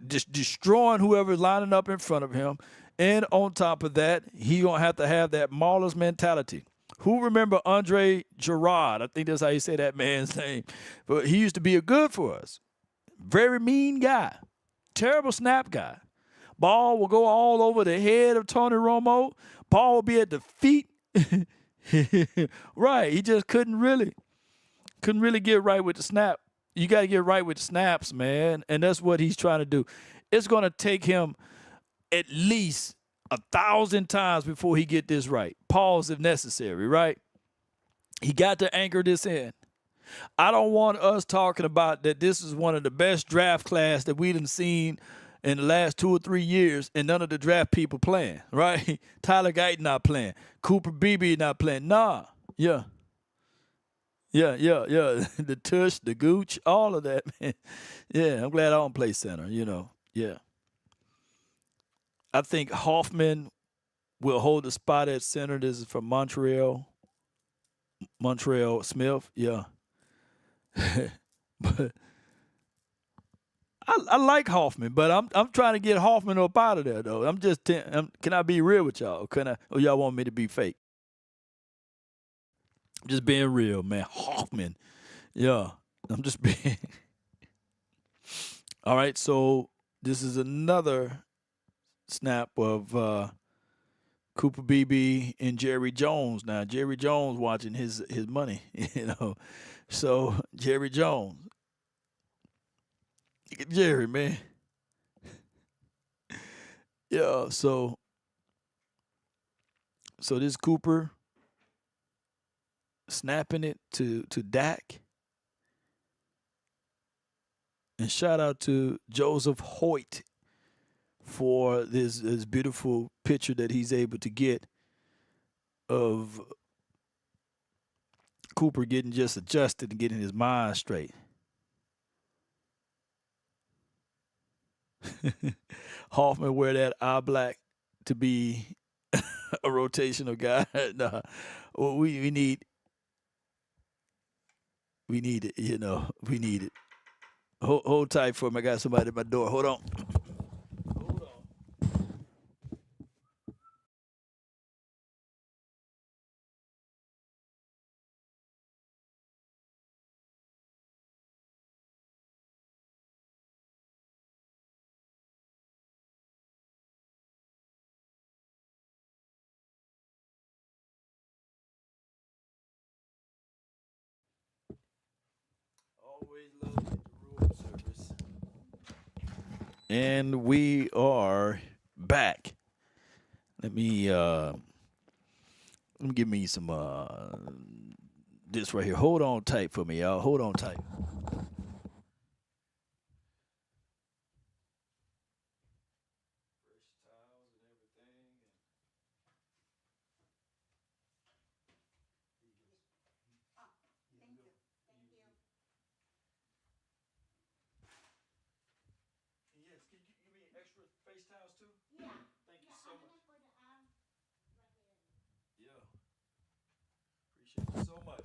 just destroying whoever's lining up in front of him. And on top of that, he going to have that Marlins mentality. Who remember Andre Gerard? I think that's how you say that man's name. But he used to be a good for us. Very mean guy. Terrible snap guy. Ball will go all over the head of Tony Romo. Ball will be at the feet. Right. He just couldn't really get right with the snap. You got to get right with the snaps, man. And that's what he's trying to do. It's going to take him at least 1,000 times before he get this right. Pause if necessary, right? He got to anchor this in. I don't want us talking about that this is one of the best draft class that we done seen in the last 2 or 3 years, and none of the draft people playing, right? Tyler Guyton not playing. Cooper Beebe not playing. Nah. Yeah. The tush, the gooch, all of that, man. Yeah, I'm glad I don't play center, you know. Yeah. I think Hoffman will hold the spot at center. This is from Montreal Smith. Yeah. But I like Hoffman, but I'm trying to get Hoffman up out of there, though. Can I be real with y'all? Or y'all want me to be fake? I'm just being real, man. Hoffman. Yeah. I'm just being. All right, so this is another snap of Cooper Beebe and Jerry Jones. Now, Jerry Jones watching his money, you know. So, Jerry Jones. Look at Jerry, man. Yeah, so this Cooper snapping it to Dak. And shout out to Joseph Hoyt for this beautiful picture that he's able to get of Cooper getting just adjusted and getting his mind straight. Hoffman wear that eye black to be a rotational guy. Nah, well, we need it, you know. We need it. Hold tight for me. I got somebody at my door. Hold on. Always love to get the room service. And we are back. Let me give me some this right here. Hold on tight for me, y'all. Hold on tight. Thank you so much. Yeah. Appreciate you so much.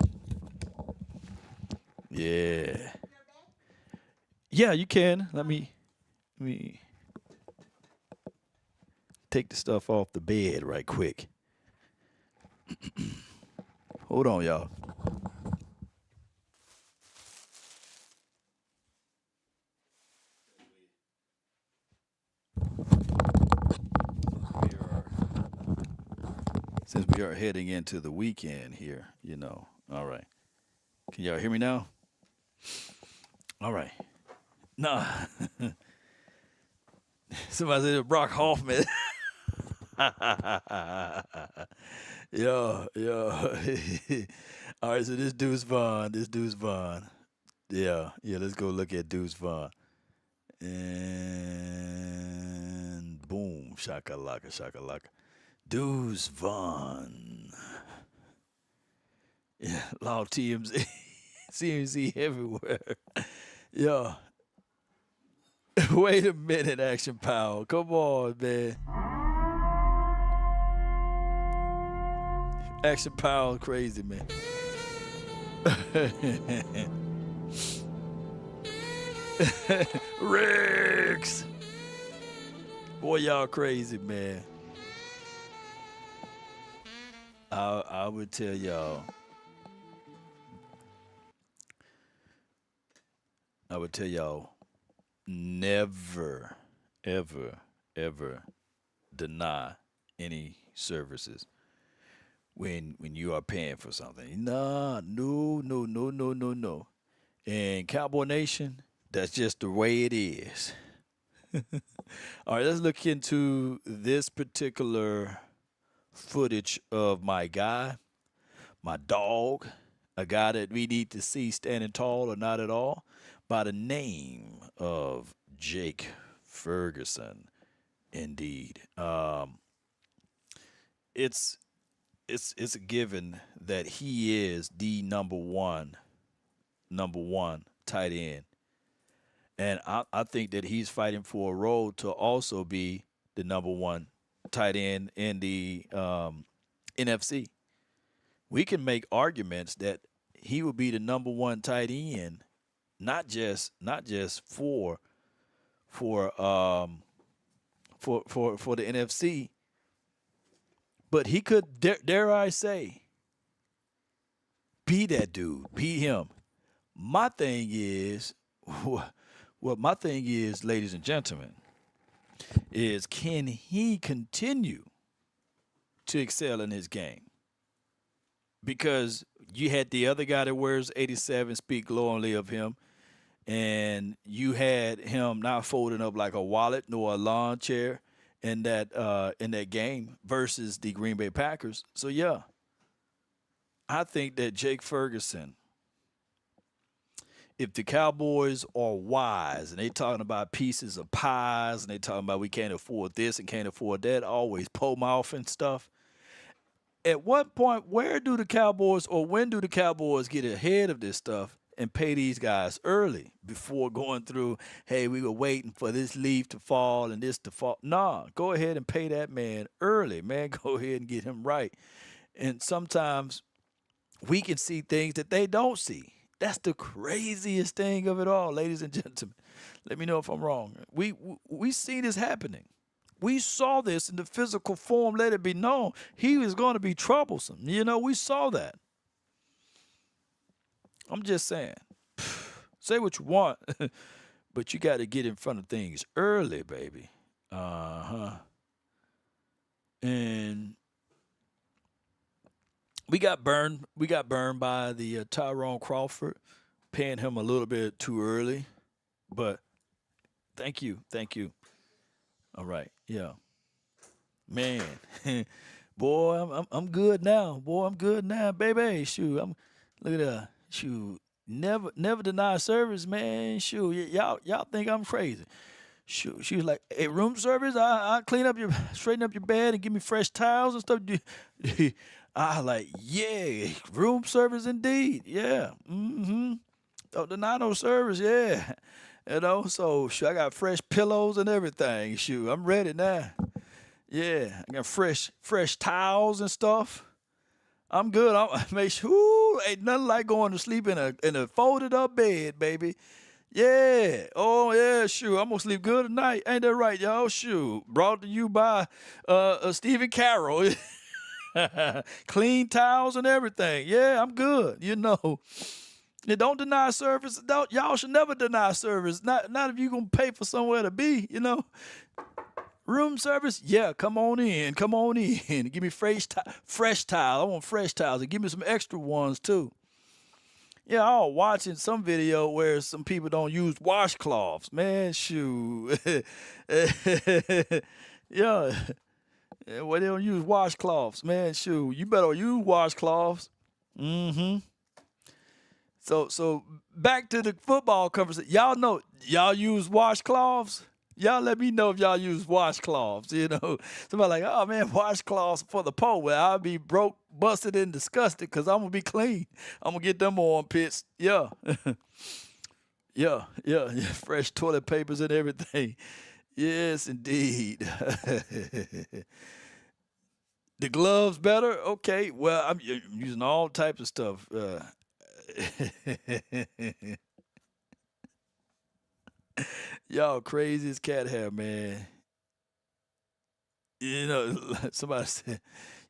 Yeah. Yeah, you can. Let me take the stuff off the bed right quick. Hold on, y'all. Since we are heading into the weekend here, All right. Can y'all hear me now? All right. Nah. Somebody said Brock Hoffman. Yo. All right, so this Deuce Vaughn. Yeah, let's go look at Deuce Vaughn. And boom, shakalaka. Deuce Vaughn. Yeah, law TMZ, CMC everywhere. Yo, wait a minute, Action Power. Come on, man. Action Power crazy, man. Riggs. Boy, y'all crazy, man. I would tell y'all. Never, ever deny any services when you are paying for something. No. And Cowboy Nation, that's just the way it is. All right, let's look into this particular footage of my guy, my dog, a guy that we need to see standing tall or not at all, by the name of Jake Ferguson. Indeed, it's a given that he is the number one tight end, and I think that he's fighting for a role to also be the number one tight end in the NFC. We can make arguments that he will be the number one tight end, not just for the NFC, but he could dare I say be that dude, be him. My thing is, ladies and gentlemen, is can he continue to excel in his game? Because you had the other guy that wears 87 speak glowingly of him, and you had him not folding up like a wallet nor a lawn chair in that game versus the Green Bay Packers. So yeah, I think that Jake Ferguson, if the Cowboys are wise and they talking about pieces of pies and they talking about we can't afford this and can't afford that, always po mouth and stuff. At what point, when do the Cowboys get ahead of this stuff and pay these guys early before going through, hey, we were waiting for this leaf to fall and this to fall? Nah, go ahead and pay that man early, man. Go ahead and get him right. And sometimes we can see things that they don't see. That's the craziest thing of it all, ladies and gentlemen. Let me know if I'm wrong. We see this happening. We saw this in the physical form. Let it be known he was going to be troublesome. We saw that. I'm just saying. Say what you want, but you got to get in front of things early, baby. And we got burned. We got burned by the Tyrone Crawford, paying him a little bit too early. But thank you. All right, yeah, man, boy, I'm good now. Boy, I'm good now, baby. Shoot, look at that. Shoot, never deny service, man. Shoot, y'all think I'm crazy. Shoot, she was like, hey, room service, I straighten up your bed and give me fresh towels and stuff. I like, yeah, room service indeed, yeah. Don't deny no service, yeah. So shoot, I got fresh pillows and everything. Shoot, I'm ready now. Yeah, I got fresh towels and stuff. I'm good. I make sure ain't nothing like going to sleep in a folded up bed, baby. Yeah. Oh yeah, sure. I'm gonna sleep good tonight. Ain't that right, y'all? Sure. Brought to you by Stephen Carroll. Clean towels and everything. Yeah, I'm good. You know. You don't deny service. Y'all should never deny service. Not if you gonna pay for somewhere to be, you know. Room service, yeah, come on in. Come on in. Give me fresh towel. I want fresh towels. And give me some extra ones too. Yeah, I was watching some video where some people don't use washcloths. Man, shoot. Yeah. Where they don't use washcloths. Man, shoot. You better use washcloths. Mm-hmm. So back to the football conversation. Y'all know, y'all use washcloths? Y'all let me know if y'all use washcloths, you know. Somebody like, oh, man, washcloths for the poor. Well, I'll be broke, busted, and disgusted because I'm going to be clean. I'm going to get them armpits. Yeah. Yeah. Fresh toilet papers and everything. Yes, indeed. The gloves better? Okay. Well, I'm using all types of stuff. Y'all crazy as cat hair, man. You know, somebody said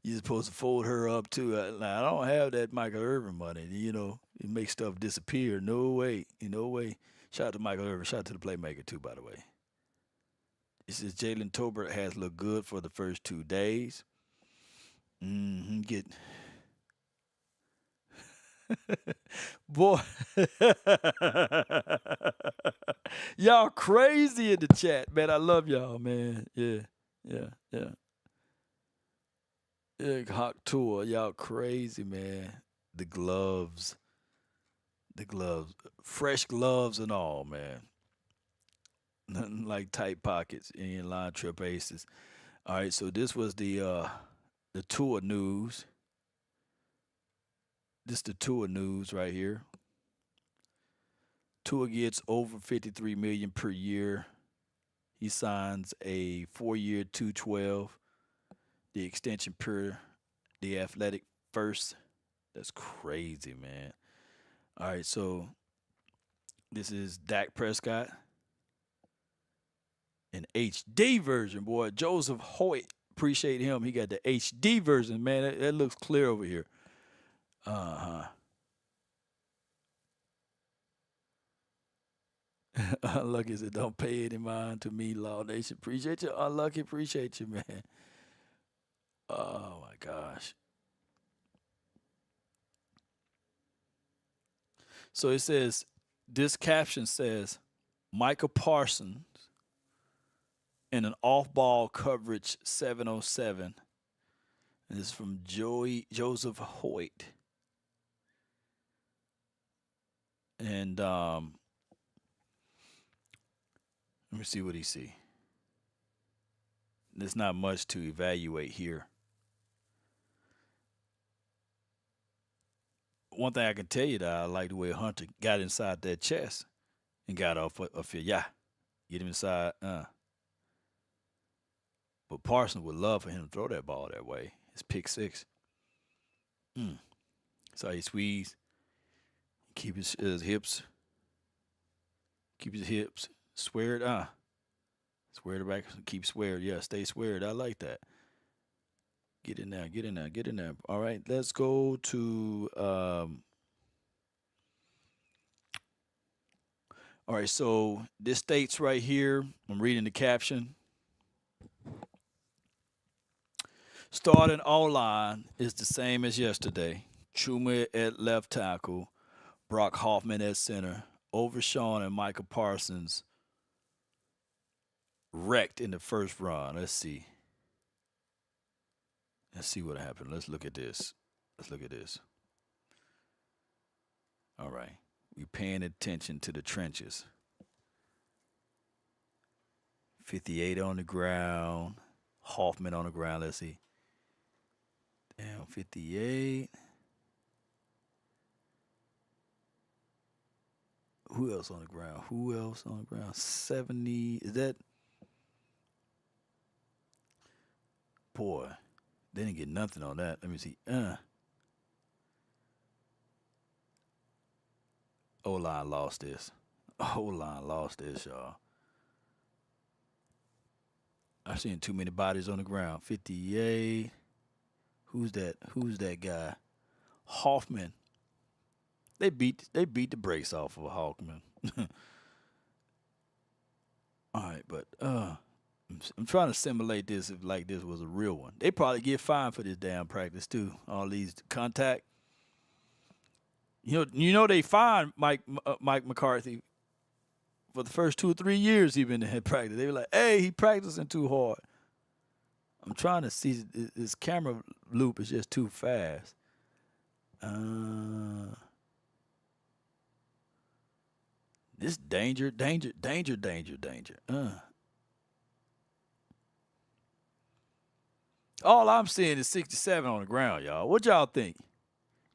you're supposed to fold her up too. Now, I don't have that Michael Irvin money. You know, it makes stuff disappear. No way. No way. Shout out to Michael Irvin. Shout out to the playmaker too, by the way. It says Jalen Tolbert has looked good for the first 2 days. Get boy. Y'all crazy in the chat, man. I love y'all, man. Yeah. Hawk tour, y'all crazy, man. The gloves, fresh gloves and all, man. Nothing like tight pockets and line trip aces. All right, so this was the tour news. This the tour news right here. Tour gets over $53 million per year. He signs a 4-year, 212. The extension per the athletic first. That's crazy, man. All right, so this is Dak Prescott. An HD version, boy. Joseph Hoyt, appreciate him. He got the HD version, man. That looks clear over here. Unlucky said, don't pay any mind to me, Law Nation. Appreciate you. Unlucky, appreciate you, man. Oh, my gosh. So it says, this caption says, Micah Parsons in an off-ball coverage 707. And this is from Joseph Hoyt. And let me see what he see. There's not much to evaluate here. One thing I can tell you that I like the way Hunter got inside that chest and got off here. Yeah, get him inside. But Parsons would love for him to throw that ball that way. It's pick six. So he squeeze, keep his hips, swear it. Swear it back, keep swear. Yeah, stay sweared. I like that. Get in there. All right, let's go to. All right, so this states right here. I'm reading the caption. Starting O-line is the same as yesterday. Chuma at left tackle, Brock Hoffman at center, Overshawn and Micah Parsons wrecked in the first run. Let's see what happened. Let's look at this. All right. We paying attention to the trenches. 58 on the ground. Hoffman on the ground. Let's see. Damn, 58. Who else on the ground? 70. Is that? boy. They didn't get nothing on that. Let me see. O-line lost this. O-line lost this, y'all. I've seen too many bodies on the ground. 58. Who's that? Who's that guy? Hoffman. They beat the brakes off of Hoffman. All right, but I'm trying to simulate this if like this was a real one. They probably get fined for this damn practice too. All these contact. You know they fined Mike McCarthy for the first 2 or 3 years he been in practice. They were like, "Hey, he practicing too hard." I'm trying to see this camera loop is just too fast. This danger. All I'm seeing is 67 on the ground, y'all. What y'all think?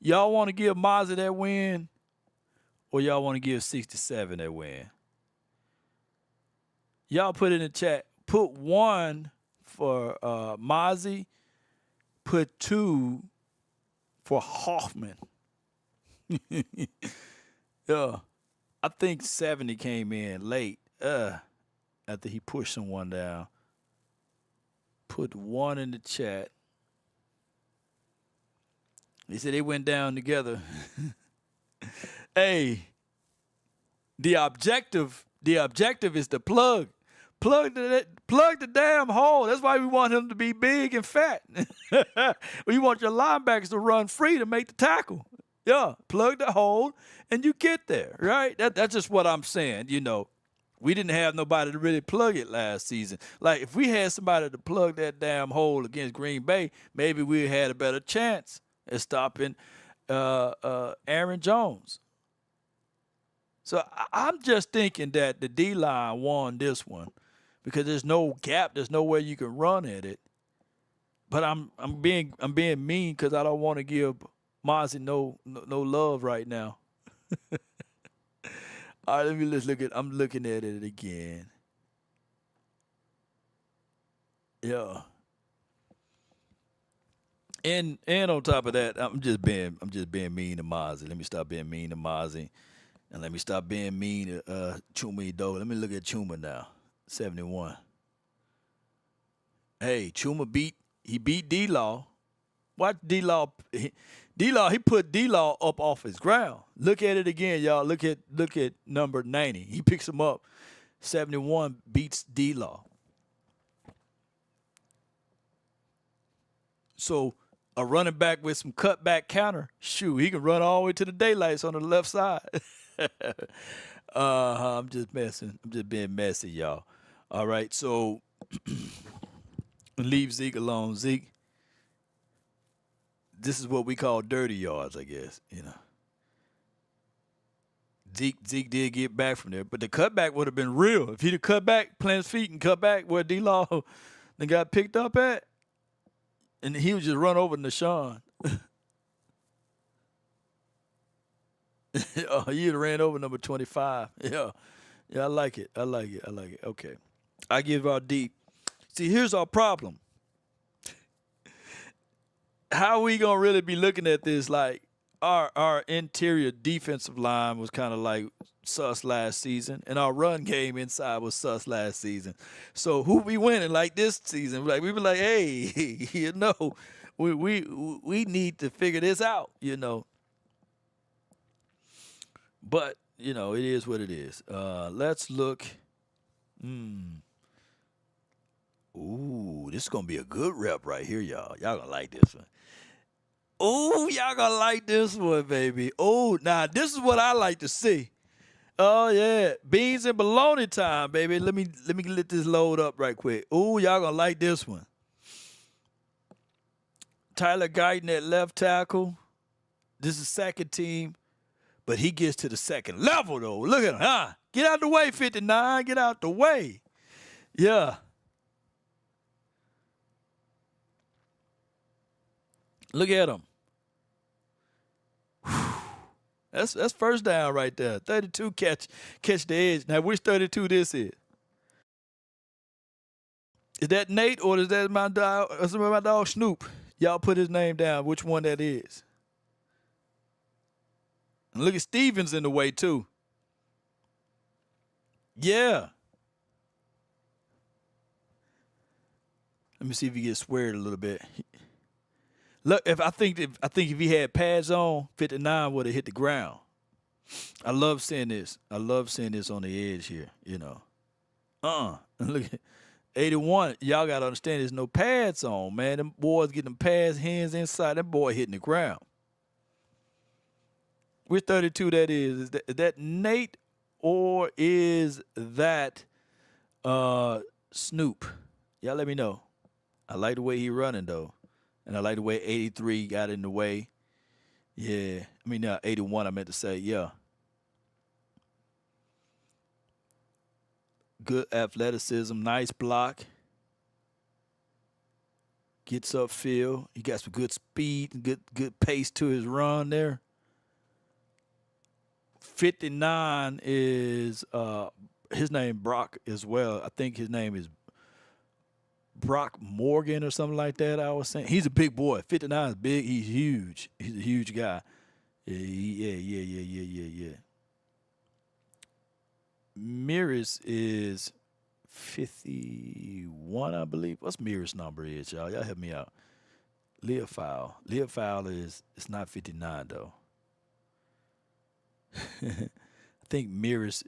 Y'all want to give Mazda that win, or y'all want to give 67 that win? Y'all put it in the chat. Put 1 for Mozzie. Put 2 for Hoffman. Yeah. I think 70 came in late after he pushed someone down. Put 1 in the chat. They said they went down together. Hey, the objective is to plug the damn hole. That's why we want him to be big and fat. We want your linebackers to run free to make the tackle. Yeah, plug the hole and you get there, right? That's just what I'm saying. We didn't have nobody to really plug it last season. Like, if we had somebody to plug that damn hole against Green Bay, maybe we had a better chance at stopping Aaron Jones. So I'm just thinking that the D-line won this one because there's no gap. There's nowhere you can run at it. But I'm being mean because I don't want to give Mozzie no love right now. All right, I'm looking at it again. Yeah. And on top of that, I'm just being mean to Mozzie. Let me stop being mean to Mozzie. And let me stop being mean to Chuma Edoga. Let me look at Chuma now. 71. Hey, Chuma beat D-Law. Watch D-Law. D-Law, he put D-Law up off his ground. Look at it again, y'all. Look at number 90. He picks him up. 71 beats D-Law. So a running back with some cutback counter, shoot, he can run all the way to the daylights on the left side. I'm just messing. I'm just being messy, y'all. All right, so leave Zeke alone. Zeke, this is what we call dirty yards, I guess, Zeke did get back from there, but the cutback would have been real. If he'd have cut back, plant his feet and cut back where D-Law then got picked up at, and he would just run over Nashawn. Oh, you'd have ran over number 25. Yeah, I like it. Okay. I give our deep. See, here's our problem. How are we going to really be looking at this? Like, our interior defensive line was kind of like sus last season, and our run game inside was sus last season. So who we winning like this season? Like, we be like, hey, we need to figure this out, But, it is what it is. Let's look. Ooh, this is going to be a good rep right here, y'all. Y'all going to like this one. Ooh, y'all going to like this one, baby. Ooh, now, this is what I like to see. Oh, yeah. Beans and bologna time, baby. Let me let this load up right quick. Ooh, y'all going to like this one. Tyler Guyton at left tackle. This is second team. But he gets to the second level, though. Look at him, Get out the way, 59. Get out the way. Yeah. Look at him. That's first down right there. 32 catch the edge. Now, which 32 this is? Is that Nate or is that my dog Snoop? Y'all put his name down. Which one that is? And look at Stevens in the way too. Yeah. Let me see if he gets squared a little bit. Look, I think if he had pads on, 59 would have hit the ground. I love seeing this. I love seeing this on the edge here. You know. Look at 81. Y'all gotta understand. There's no pads on, man. Them boys getting them pads, hands inside. That boy hitting the ground. Which 32 that is? Is that Nate or is that Snoop? Y'all let me know. I like the way he running though, and I like the way 83 got in the way. Yeah, I mean 81. I meant to say yeah. Good athleticism, nice block. Gets upfield. He got some good speed and good pace to his run there. 59 is his name Brock as well. I think his name is Brock Morgan or something like that. I was saying he's a big boy. 59 is big. He's huge. He's a huge guy. Yeah. Miris is 51, I believe. What's Miris' number is, y'all? Y'all help me out. Leofowl is it's not 59 though. I think Miris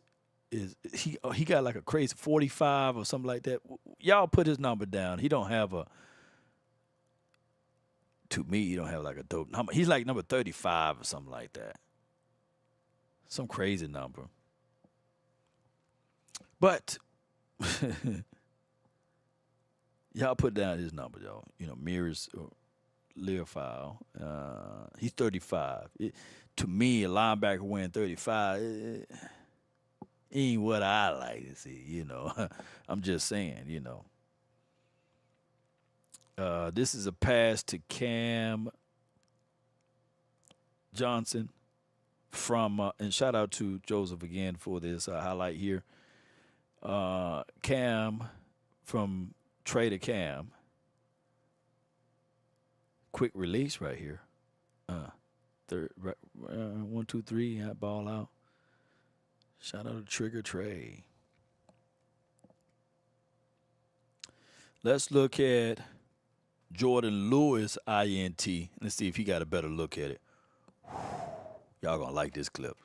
is he got like a crazy 45 or something like that. Y'all put his number down. He don't have a. To me, he don't have like a dope number. He's like number 35 or something like that. Some crazy number. But y'all put down his number, y'all. You know, Miris or Leofowl. He's 35. To me, a linebacker wearing 35 ain't what I like to see, you know. I'm just saying, you know. This is a pass to Cam Johnson from, and shout out to Joseph again for this highlight here. Cam from Trey to Cam. Quick release right here. Third, 1, 2, 3, ball out. Shout out to Trigger Trey. Let's look at Jordan Lewis, INT. Let's see if he got a better look at it. Y'all gonna like this clip.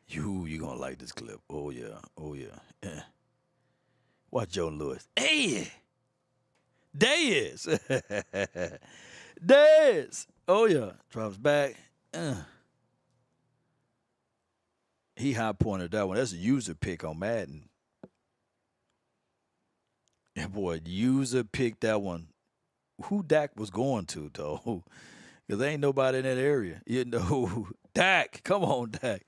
You gonna like this clip. Oh yeah. Watch Jordan Lewis. Hey! There is. Oh yeah. Drops back. He high pointed that one. That's a user pick on Madden. Yeah, boy, user picked that one. Who Dak was going to, though? Because there ain't nobody in that area. You know, Dak. Come on, Dak.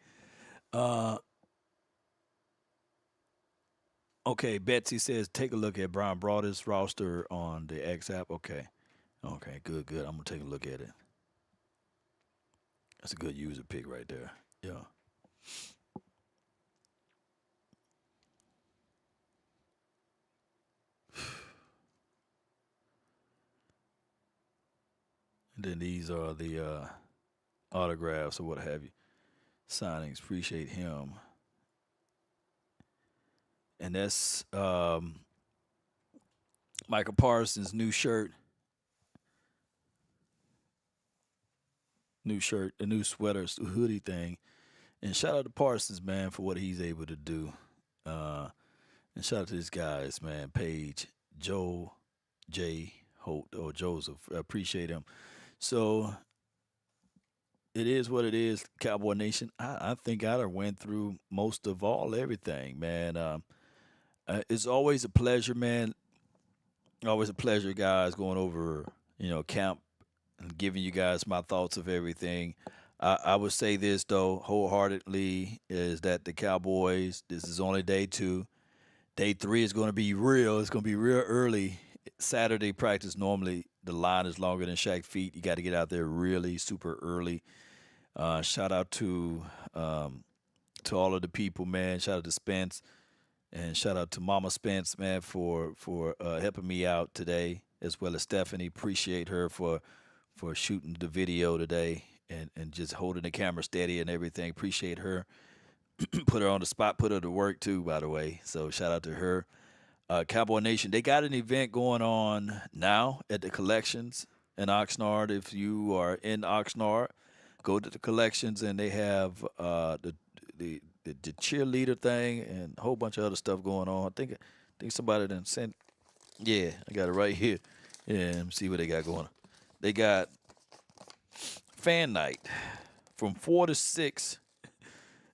Okay, Betsy says, take a look at Brian Broaddus' roster on the X app. Okay, good. I'm going to take a look at it. That's a good user pick right there. Yeah. And then these are the autographs or what have you. Signings. Appreciate him. And that's Micah Parsons' new shirt. A new sweater, hoodie thing. And shout out to Parsons, man, for what he's able to do. And shout out to these guys, man. Paige, Joe, Jay, Holt, or Joseph. I appreciate him. So it is what it is, Cowboy Nation. I think I went through most of everything, man. It's always a pleasure, man. Always a pleasure, guys, going over, camp and giving you guys my thoughts of everything. I would say this, though, wholeheartedly, is that the Cowboys, this is only day 2. Day 3 is going to be real. It's going to be real early. Saturday practice, normally the line is longer than Shaq feet. You got to get out there really super early. Shout out to all of the people, man. Shout out to Spence And shout out to Mama Spence, man, for helping me out today, as well as Stephanie. Appreciate her for shooting the video today and just holding the camera steady and everything. Appreciate her. Put her on the spot, put her to work too, by the way. So shout out to her. Cowboy Nation, they got an event going on now at the collections in Oxnard. If you are in Oxnard, go to the collections and they have the cheerleader thing and a whole bunch of other stuff going on. I think somebody done sent. Yeah, I got it right here. Yeah, let me see what they got going on. They got fan night from 4 to 6,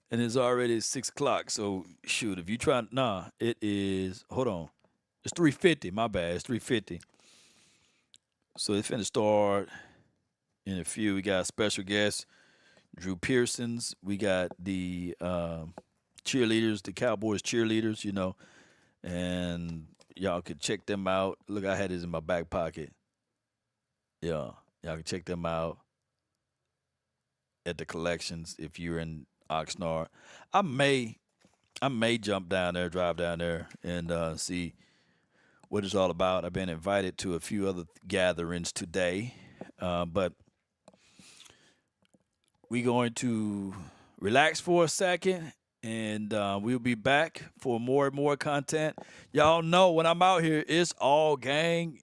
and it's already 6 o'clock. So shoot, if you try, it is. Hold on, it's 3:50. My bad, it's 3:50. So it's finna start in a few. We got special guests. Drew Pearsons. We got the cheerleaders, the Cowboys cheerleaders, and y'all could check them out. Look, I had this in my back pocket. Yeah, y'all can check them out at the collections if you're in Oxnard. I may jump down there, drive down there, and see what it's all about. I've been invited to a few other gatherings today, but we're going to relax for a second, and we'll be back for more and more content. Y'all know when I'm out here, it's all gang.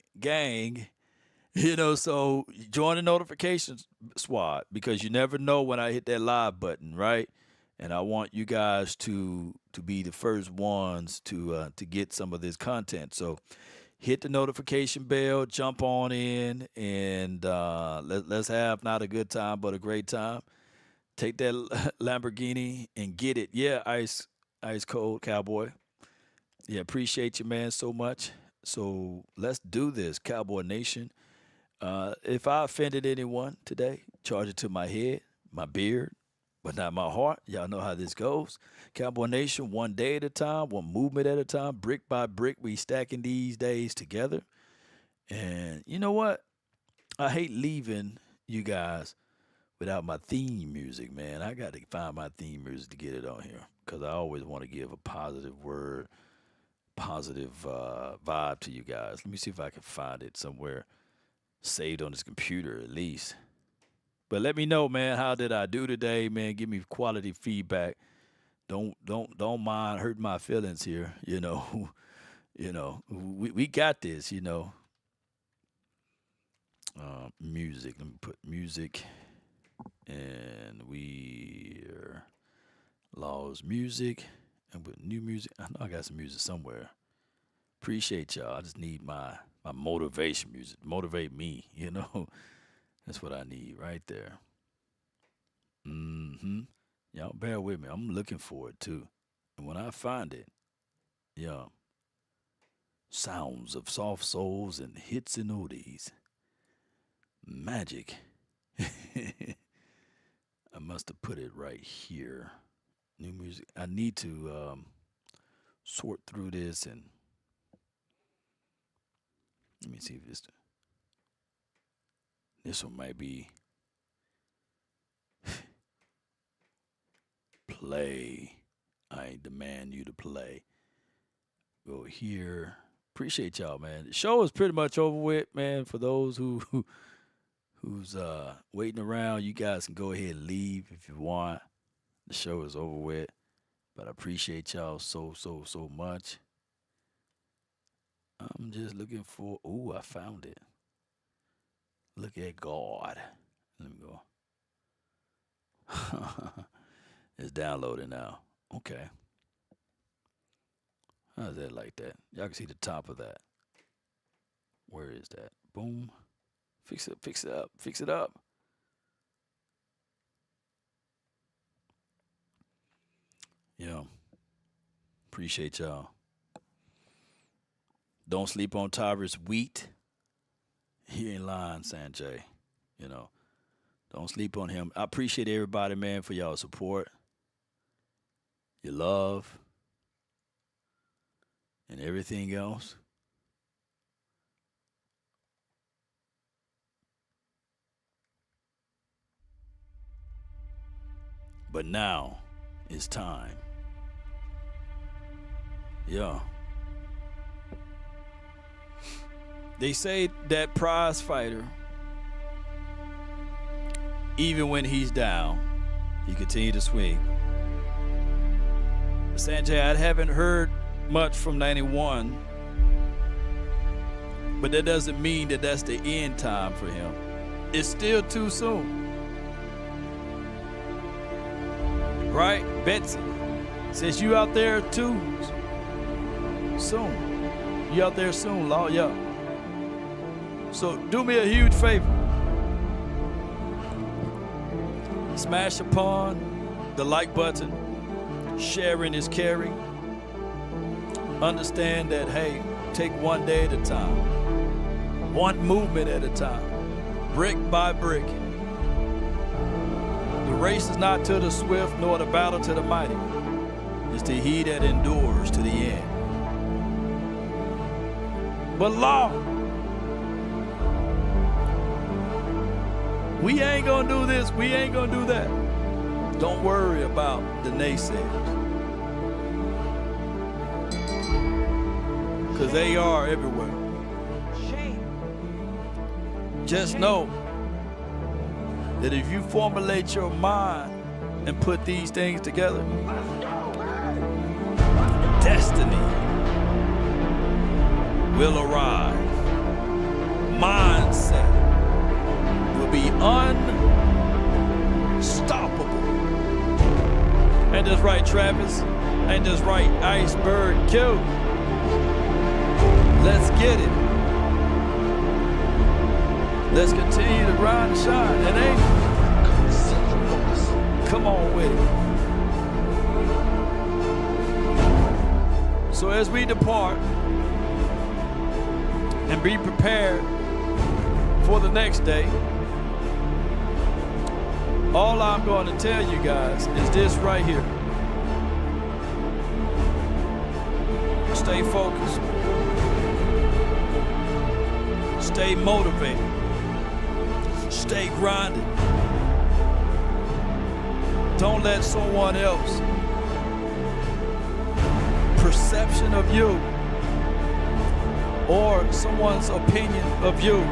So join the notifications squad because you never know when I hit that live button, right? And I want you guys to be the first ones to get some of this content. So hit the notification bell, jump on in, and let's have not a good time but a great time. Take that Lamborghini and get it. Yeah, ice cold cowboy. Yeah, appreciate you, man, so much. So let's do this, Cowboy Nation. If I offended anyone today, charge it to my head, my beard, but not my heart. Y'all know how this goes. Cowboy Nation, one day at a time, one movement at a time, brick by brick, we stacking these days together. And you know what? I hate leaving you guys without my theme music, man. I got to find my theme music to get it on here because I always want to give a positive word, positive vibe to you guys. Let me see if I can find it somewhere saved on this computer at least. But let me know, man, how did I do today, man? Give me quality feedback. Don't mind hurting my feelings here, we got this, music. Let me put music. And we're Laws music and with new music. I know I got some music somewhere. Appreciate y'all. I just need my motivation music. Motivate me, That's what I need right there. Y'all bear with me. I'm looking for it too. And when I find it, sounds of soft souls and hits and oldies. Magic. I must have put it right here. New music. I need to sort through this and let me see if this one might be play. I demand you to play. Go here. Appreciate y'all, man. The show is pretty much over with, man. For those who's waiting around, you guys can go ahead and leave if you want. The show is over with. But I appreciate y'all so much. I'm just looking for. Ooh, I found it. Look at God. Let me go. It's downloading now. Okay. How's that like that? Y'all can see the top of that. Where is that? Boom. Fix it up. Yeah. Appreciate y'all. Don't sleep on Tyrus Wheat. He ain't lying, Sanjay. Don't sleep on him. I appreciate everybody, man, for y'all support, your love, and everything else. But now it's time Yeah. They say that prize fighter, even when he's down, he continued to swing. Sanjay, I haven't heard much from 91, but that doesn't mean that that's the end time for him. It's still too soon. Right, Betsy? Since you out there too, soon. You out there soon, Law, yeah. So do me a huge favor. Smash upon the like button. Sharing is caring. Understand that, hey, take one day at a time. One movement at a time. Brick by brick. The race is not to the swift, nor the battle to the mighty. It's to he that endures to the end. But Law, we ain't gonna do this, we ain't gonna do that. Don't worry about the naysayers. Because they are everywhere. Just know that if you formulate your mind and put these things together, destiny will arrive. Mindset will be unstoppable. Ain't this right, Travis? Ain't this right, Iceberg Q? Let's get it. Let's continue to grind and shine. And ain't come on with it. So as we depart and be prepared for the next day, all I'm going to tell you guys is this right here. Stay focused. Stay motivated. Stay grinding. Don't let someone else's perception of you or someone's opinion of you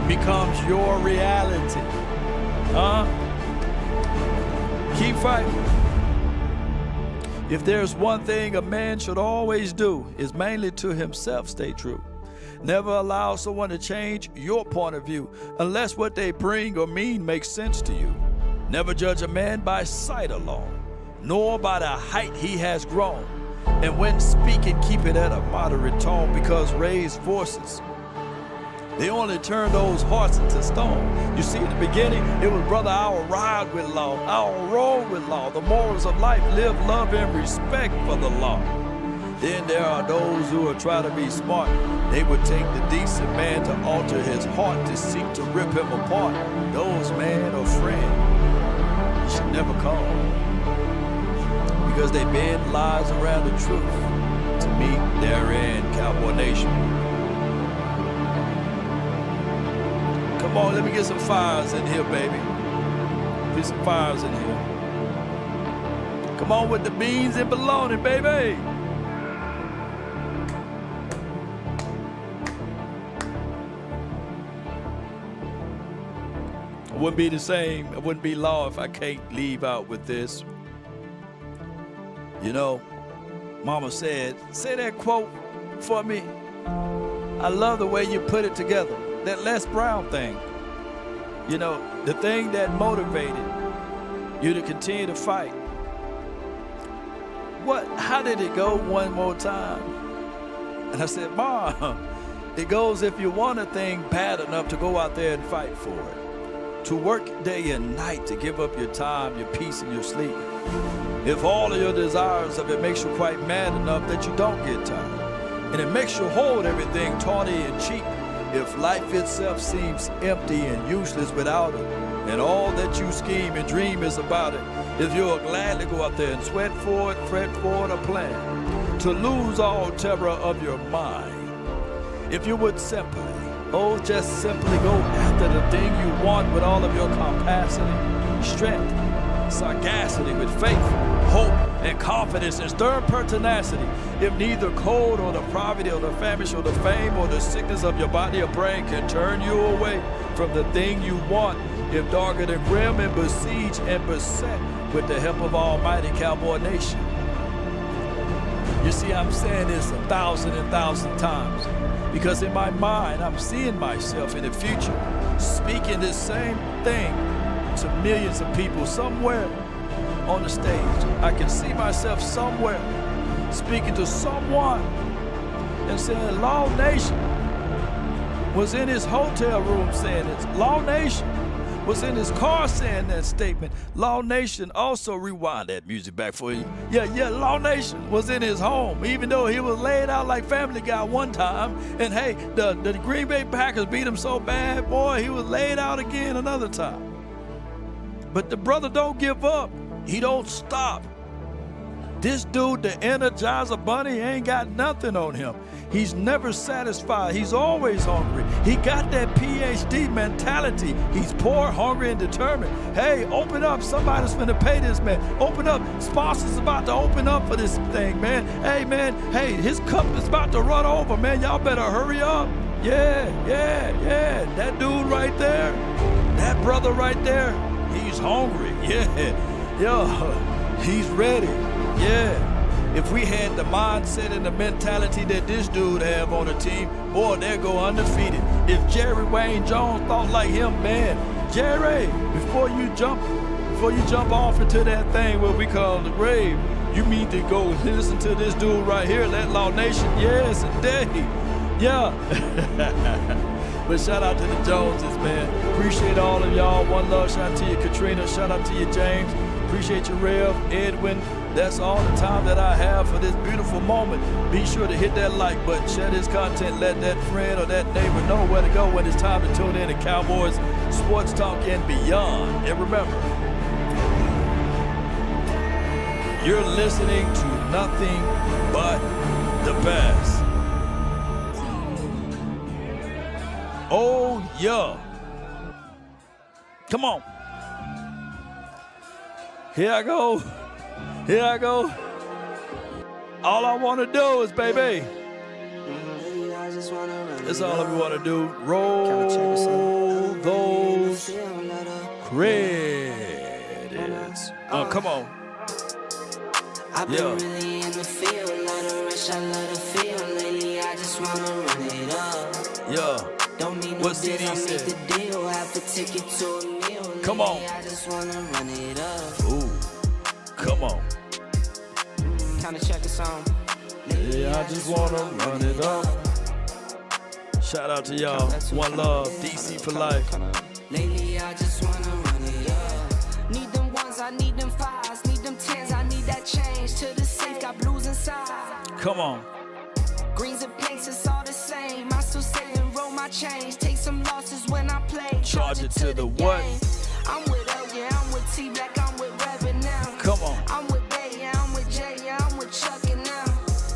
becomes your reality. Keep fighting. If there's one thing a man should always do, is mainly to himself stay true. Never allow someone to change your point of view unless what they bring or mean makes sense to you. Never judge a man by sight alone, nor by the height he has grown. And when speaking, keep it at a moderate tone, because raised voices, they only turn those hearts into stone. You see, in the beginning, it was, brother, I'll ride with law, I'll roll with law. The morals of life, live, love, and respect for the law. Then there are those who will try to be smart. They would take the decent man to alter his heart, to seek to rip him apart. Those, man, are friend you should never call, because they bend lies around the truth to meet their end. Cowboy Nation. Come on, let me get some fires in here, baby. Get some fires in here. Come on with the beans and bologna, baby. I wouldn't be the same. I wouldn't be law if I can't leave out with this. You know, Mama said, say that quote for me. I love the way you put it together. That Les Brown thing. You know, the thing that motivated you to continue to fight. How did it go one more time? And I said, Mom, it goes, if you want a thing bad enough to go out there and fight for it. To work day and night, to give up your time, your peace, and your sleep. If all of your desires of it makes you quite mad enough that you don't get tired, and it makes you hold everything tawny and cheap, if life itself seems empty and useless without it, and all that you scheme and dream is about it, if you'll gladly go out there and sweat for it, fret for it, or plan, to lose all terror of your mind, if you would simply, just simply go after the thing you want with all of your capacity, strength, sagacity, with faith, hope and confidence and stern pertinacity. If neither cold or the poverty or the famish or the fame or the sickness of your body or brain can turn you away from the thing you want, if darker than grim and besieged and beset with the help of Almighty Cowboy Nation. You see, I'm saying this 1,000 times because in my mind, I'm seeing myself in the future speaking this same thing to millions of people somewhere on the stage. I can see myself somewhere speaking to someone and saying, Law Nation was in his hotel room saying this. Law Nation was in his car saying that statement. Law Nation, also rewind that music back for you. Yeah, Law Nation was in his home, even though he was laid out like Family Guy one time. And hey, the Green Bay Packers beat him so bad, boy, he was laid out again another time. But the brother don't give up. He don't stop. This dude, the Energizer Bunny, ain't got nothing on him. He's never satisfied. He's always hungry. He got that PhD mentality. He's poor, hungry, and determined. Hey, open up. Somebody's finna pay this man. Open up. Sponsors about to open up for this thing, man. Hey, man. Hey, his cup is about to run over, man. Y'all better hurry up. Yeah. That dude right there, that brother right there, he's hungry. Yeah. He's ready. Yeah. If we had the mindset and the mentality that this dude have on the team, boy, they'll go undefeated. If Jerry Wayne Jones thought like him, man, Jerry, before you jump off into that thing what we call the grave, you mean to go listen to this dude right here, that Law Nation? Yes, indeed. Yeah. But shout out to the Joneses, man. Appreciate all of y'all. One love. Shout out to you, Katrina. Shout out to you, James. Appreciate you, Rev, Edwin. That's all the time that I have for this beautiful moment. Be sure to hit that like button, share this content, let that friend or that neighbor know where to go when it's time to tune in to Cowboys Sports Talk and beyond. And remember, you're listening to nothing but the best. Oh, yeah. Come on. Here I go. All I want to do is, baby. That's all I want to do. Roll those credits. Come on. I've been really in the field, love the rush, I love the feel. Lately, I just want to run it up. Yeah. Don't need no What CD deal, I make said? the deal. Have to take it to a meal. Come on. Lately, I just want to run it up. Ooh. Come on. Kinda check the song. Yeah, I just want to run it up. Shout out to y'all. One love. DC for life. Lately, I just want to run it up. Need them ones, I need them fives. Need them tens, I need that change. To the safe, got blues inside. Come on. Greens and pinks, it's all the same. I still save and roll my change. Take some losses when I play. Charge it to the what? game. I'm with L, yeah, I'm with T Black, I'm with Reverend now. Come on. I'm with Bay, yeah, I'm with Jay, yeah, I'm with Chuck and now.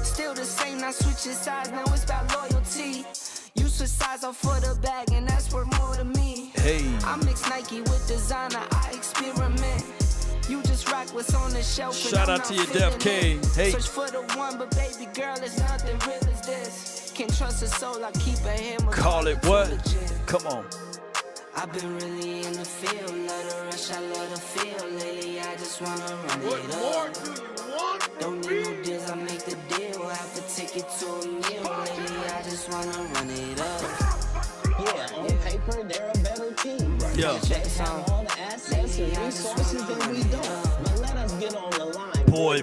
Still the same, not switching sides, now it's about loyalty. You switch sides off for the bag, and that's worth more to me. Hey. I mix Nike with designer, I experiment. You just rock what's on the shelf. Shout out to you, Def K. Hey. Search for the one, but baby girl, it's nothing real as this. Can't trust a soul, I keep a hammer. Call it what? Come on. I've been really in the field, love the rush, I love the feel. Lately, I just wanna run it up. Don't need no deals, I make the deal. Have to take it to a meal. Lately, I just wanna run it up. Yeah, on paper, they're a better team. Yeah. Check They some. have all the assets and resources that we don't. But let us get on the line. Boy.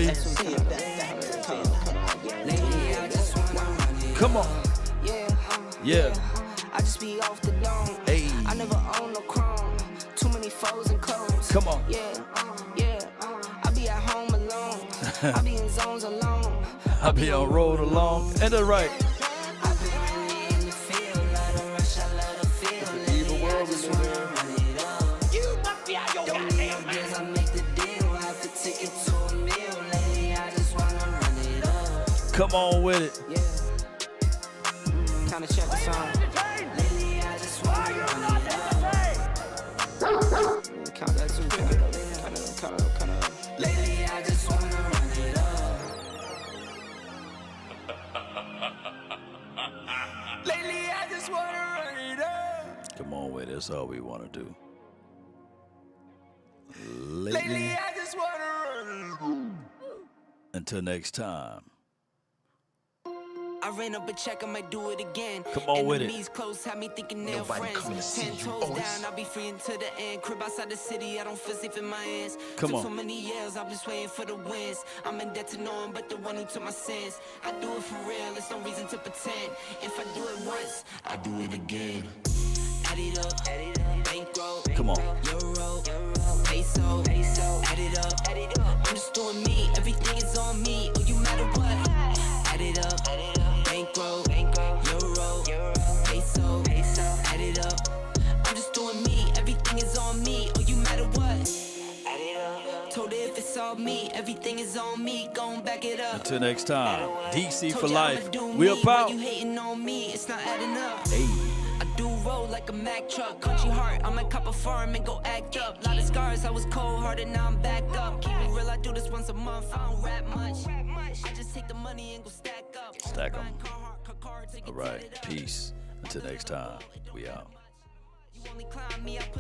And see if that factor is in. Lately, I just wanna run it up. Come on. Yeah. I just be off the dome. Hey. I never own no chrome. Too many foes and clones. Come on. I be at home alone. I be in zones alone. I'll be on road along. And the right. I've been really in the field. Love the rush, I love the feel. Lately, I just wanna run it up. Don't need no deals, I make the deal. Have to take it to a meal. Lately, I just wanna run it up. Come on with it. Kinda check the song. Lately, I just wanna run it up. Count that too. Kinda. Lately I just wanna run it up. Lately I just wanna run it up. Come on with it. That's all we want to do. Lately I just wanna run it up. Until next time. I ran up a check, I might do it again. Come on with it. Enemies close, had me thinking they're Nobody friends. coming to see 10 you, toes Otis. down, I'll be free until the end. Crib outside the city, I don't feel safe in my hands. Come Took on. so many years, I've been waiting for the wins. I'm in debt to no one but the one who took my sins. I do it for real, there's no reason to pretend. If I do it once, I do it again. Add it up, bankroll, Come on. euro, peso, add it up. I'm just doing me, everything is on me. Oh, you matter what? Add it up, bankroll, euro, peso, add it up. I'm just doing me, everything is on me. Oh, you matter what? Add it up. Told her if it's all me, everything is on me. Gon' back it up. Until next time. DC for Told you I'ma life. do We me, about. why you hating on me? It's not adding up. Hey. I do roll like a Mack truck, country heart. I might cop a farm and go act up. Lot of scars, I was cold-hearted, now I'm backed up. Keep it real, I do this once a month. I don't rap much. I just take the money and go stack up. Stack 'em. All right. Peace. Until next time. We out. You only climb me, I put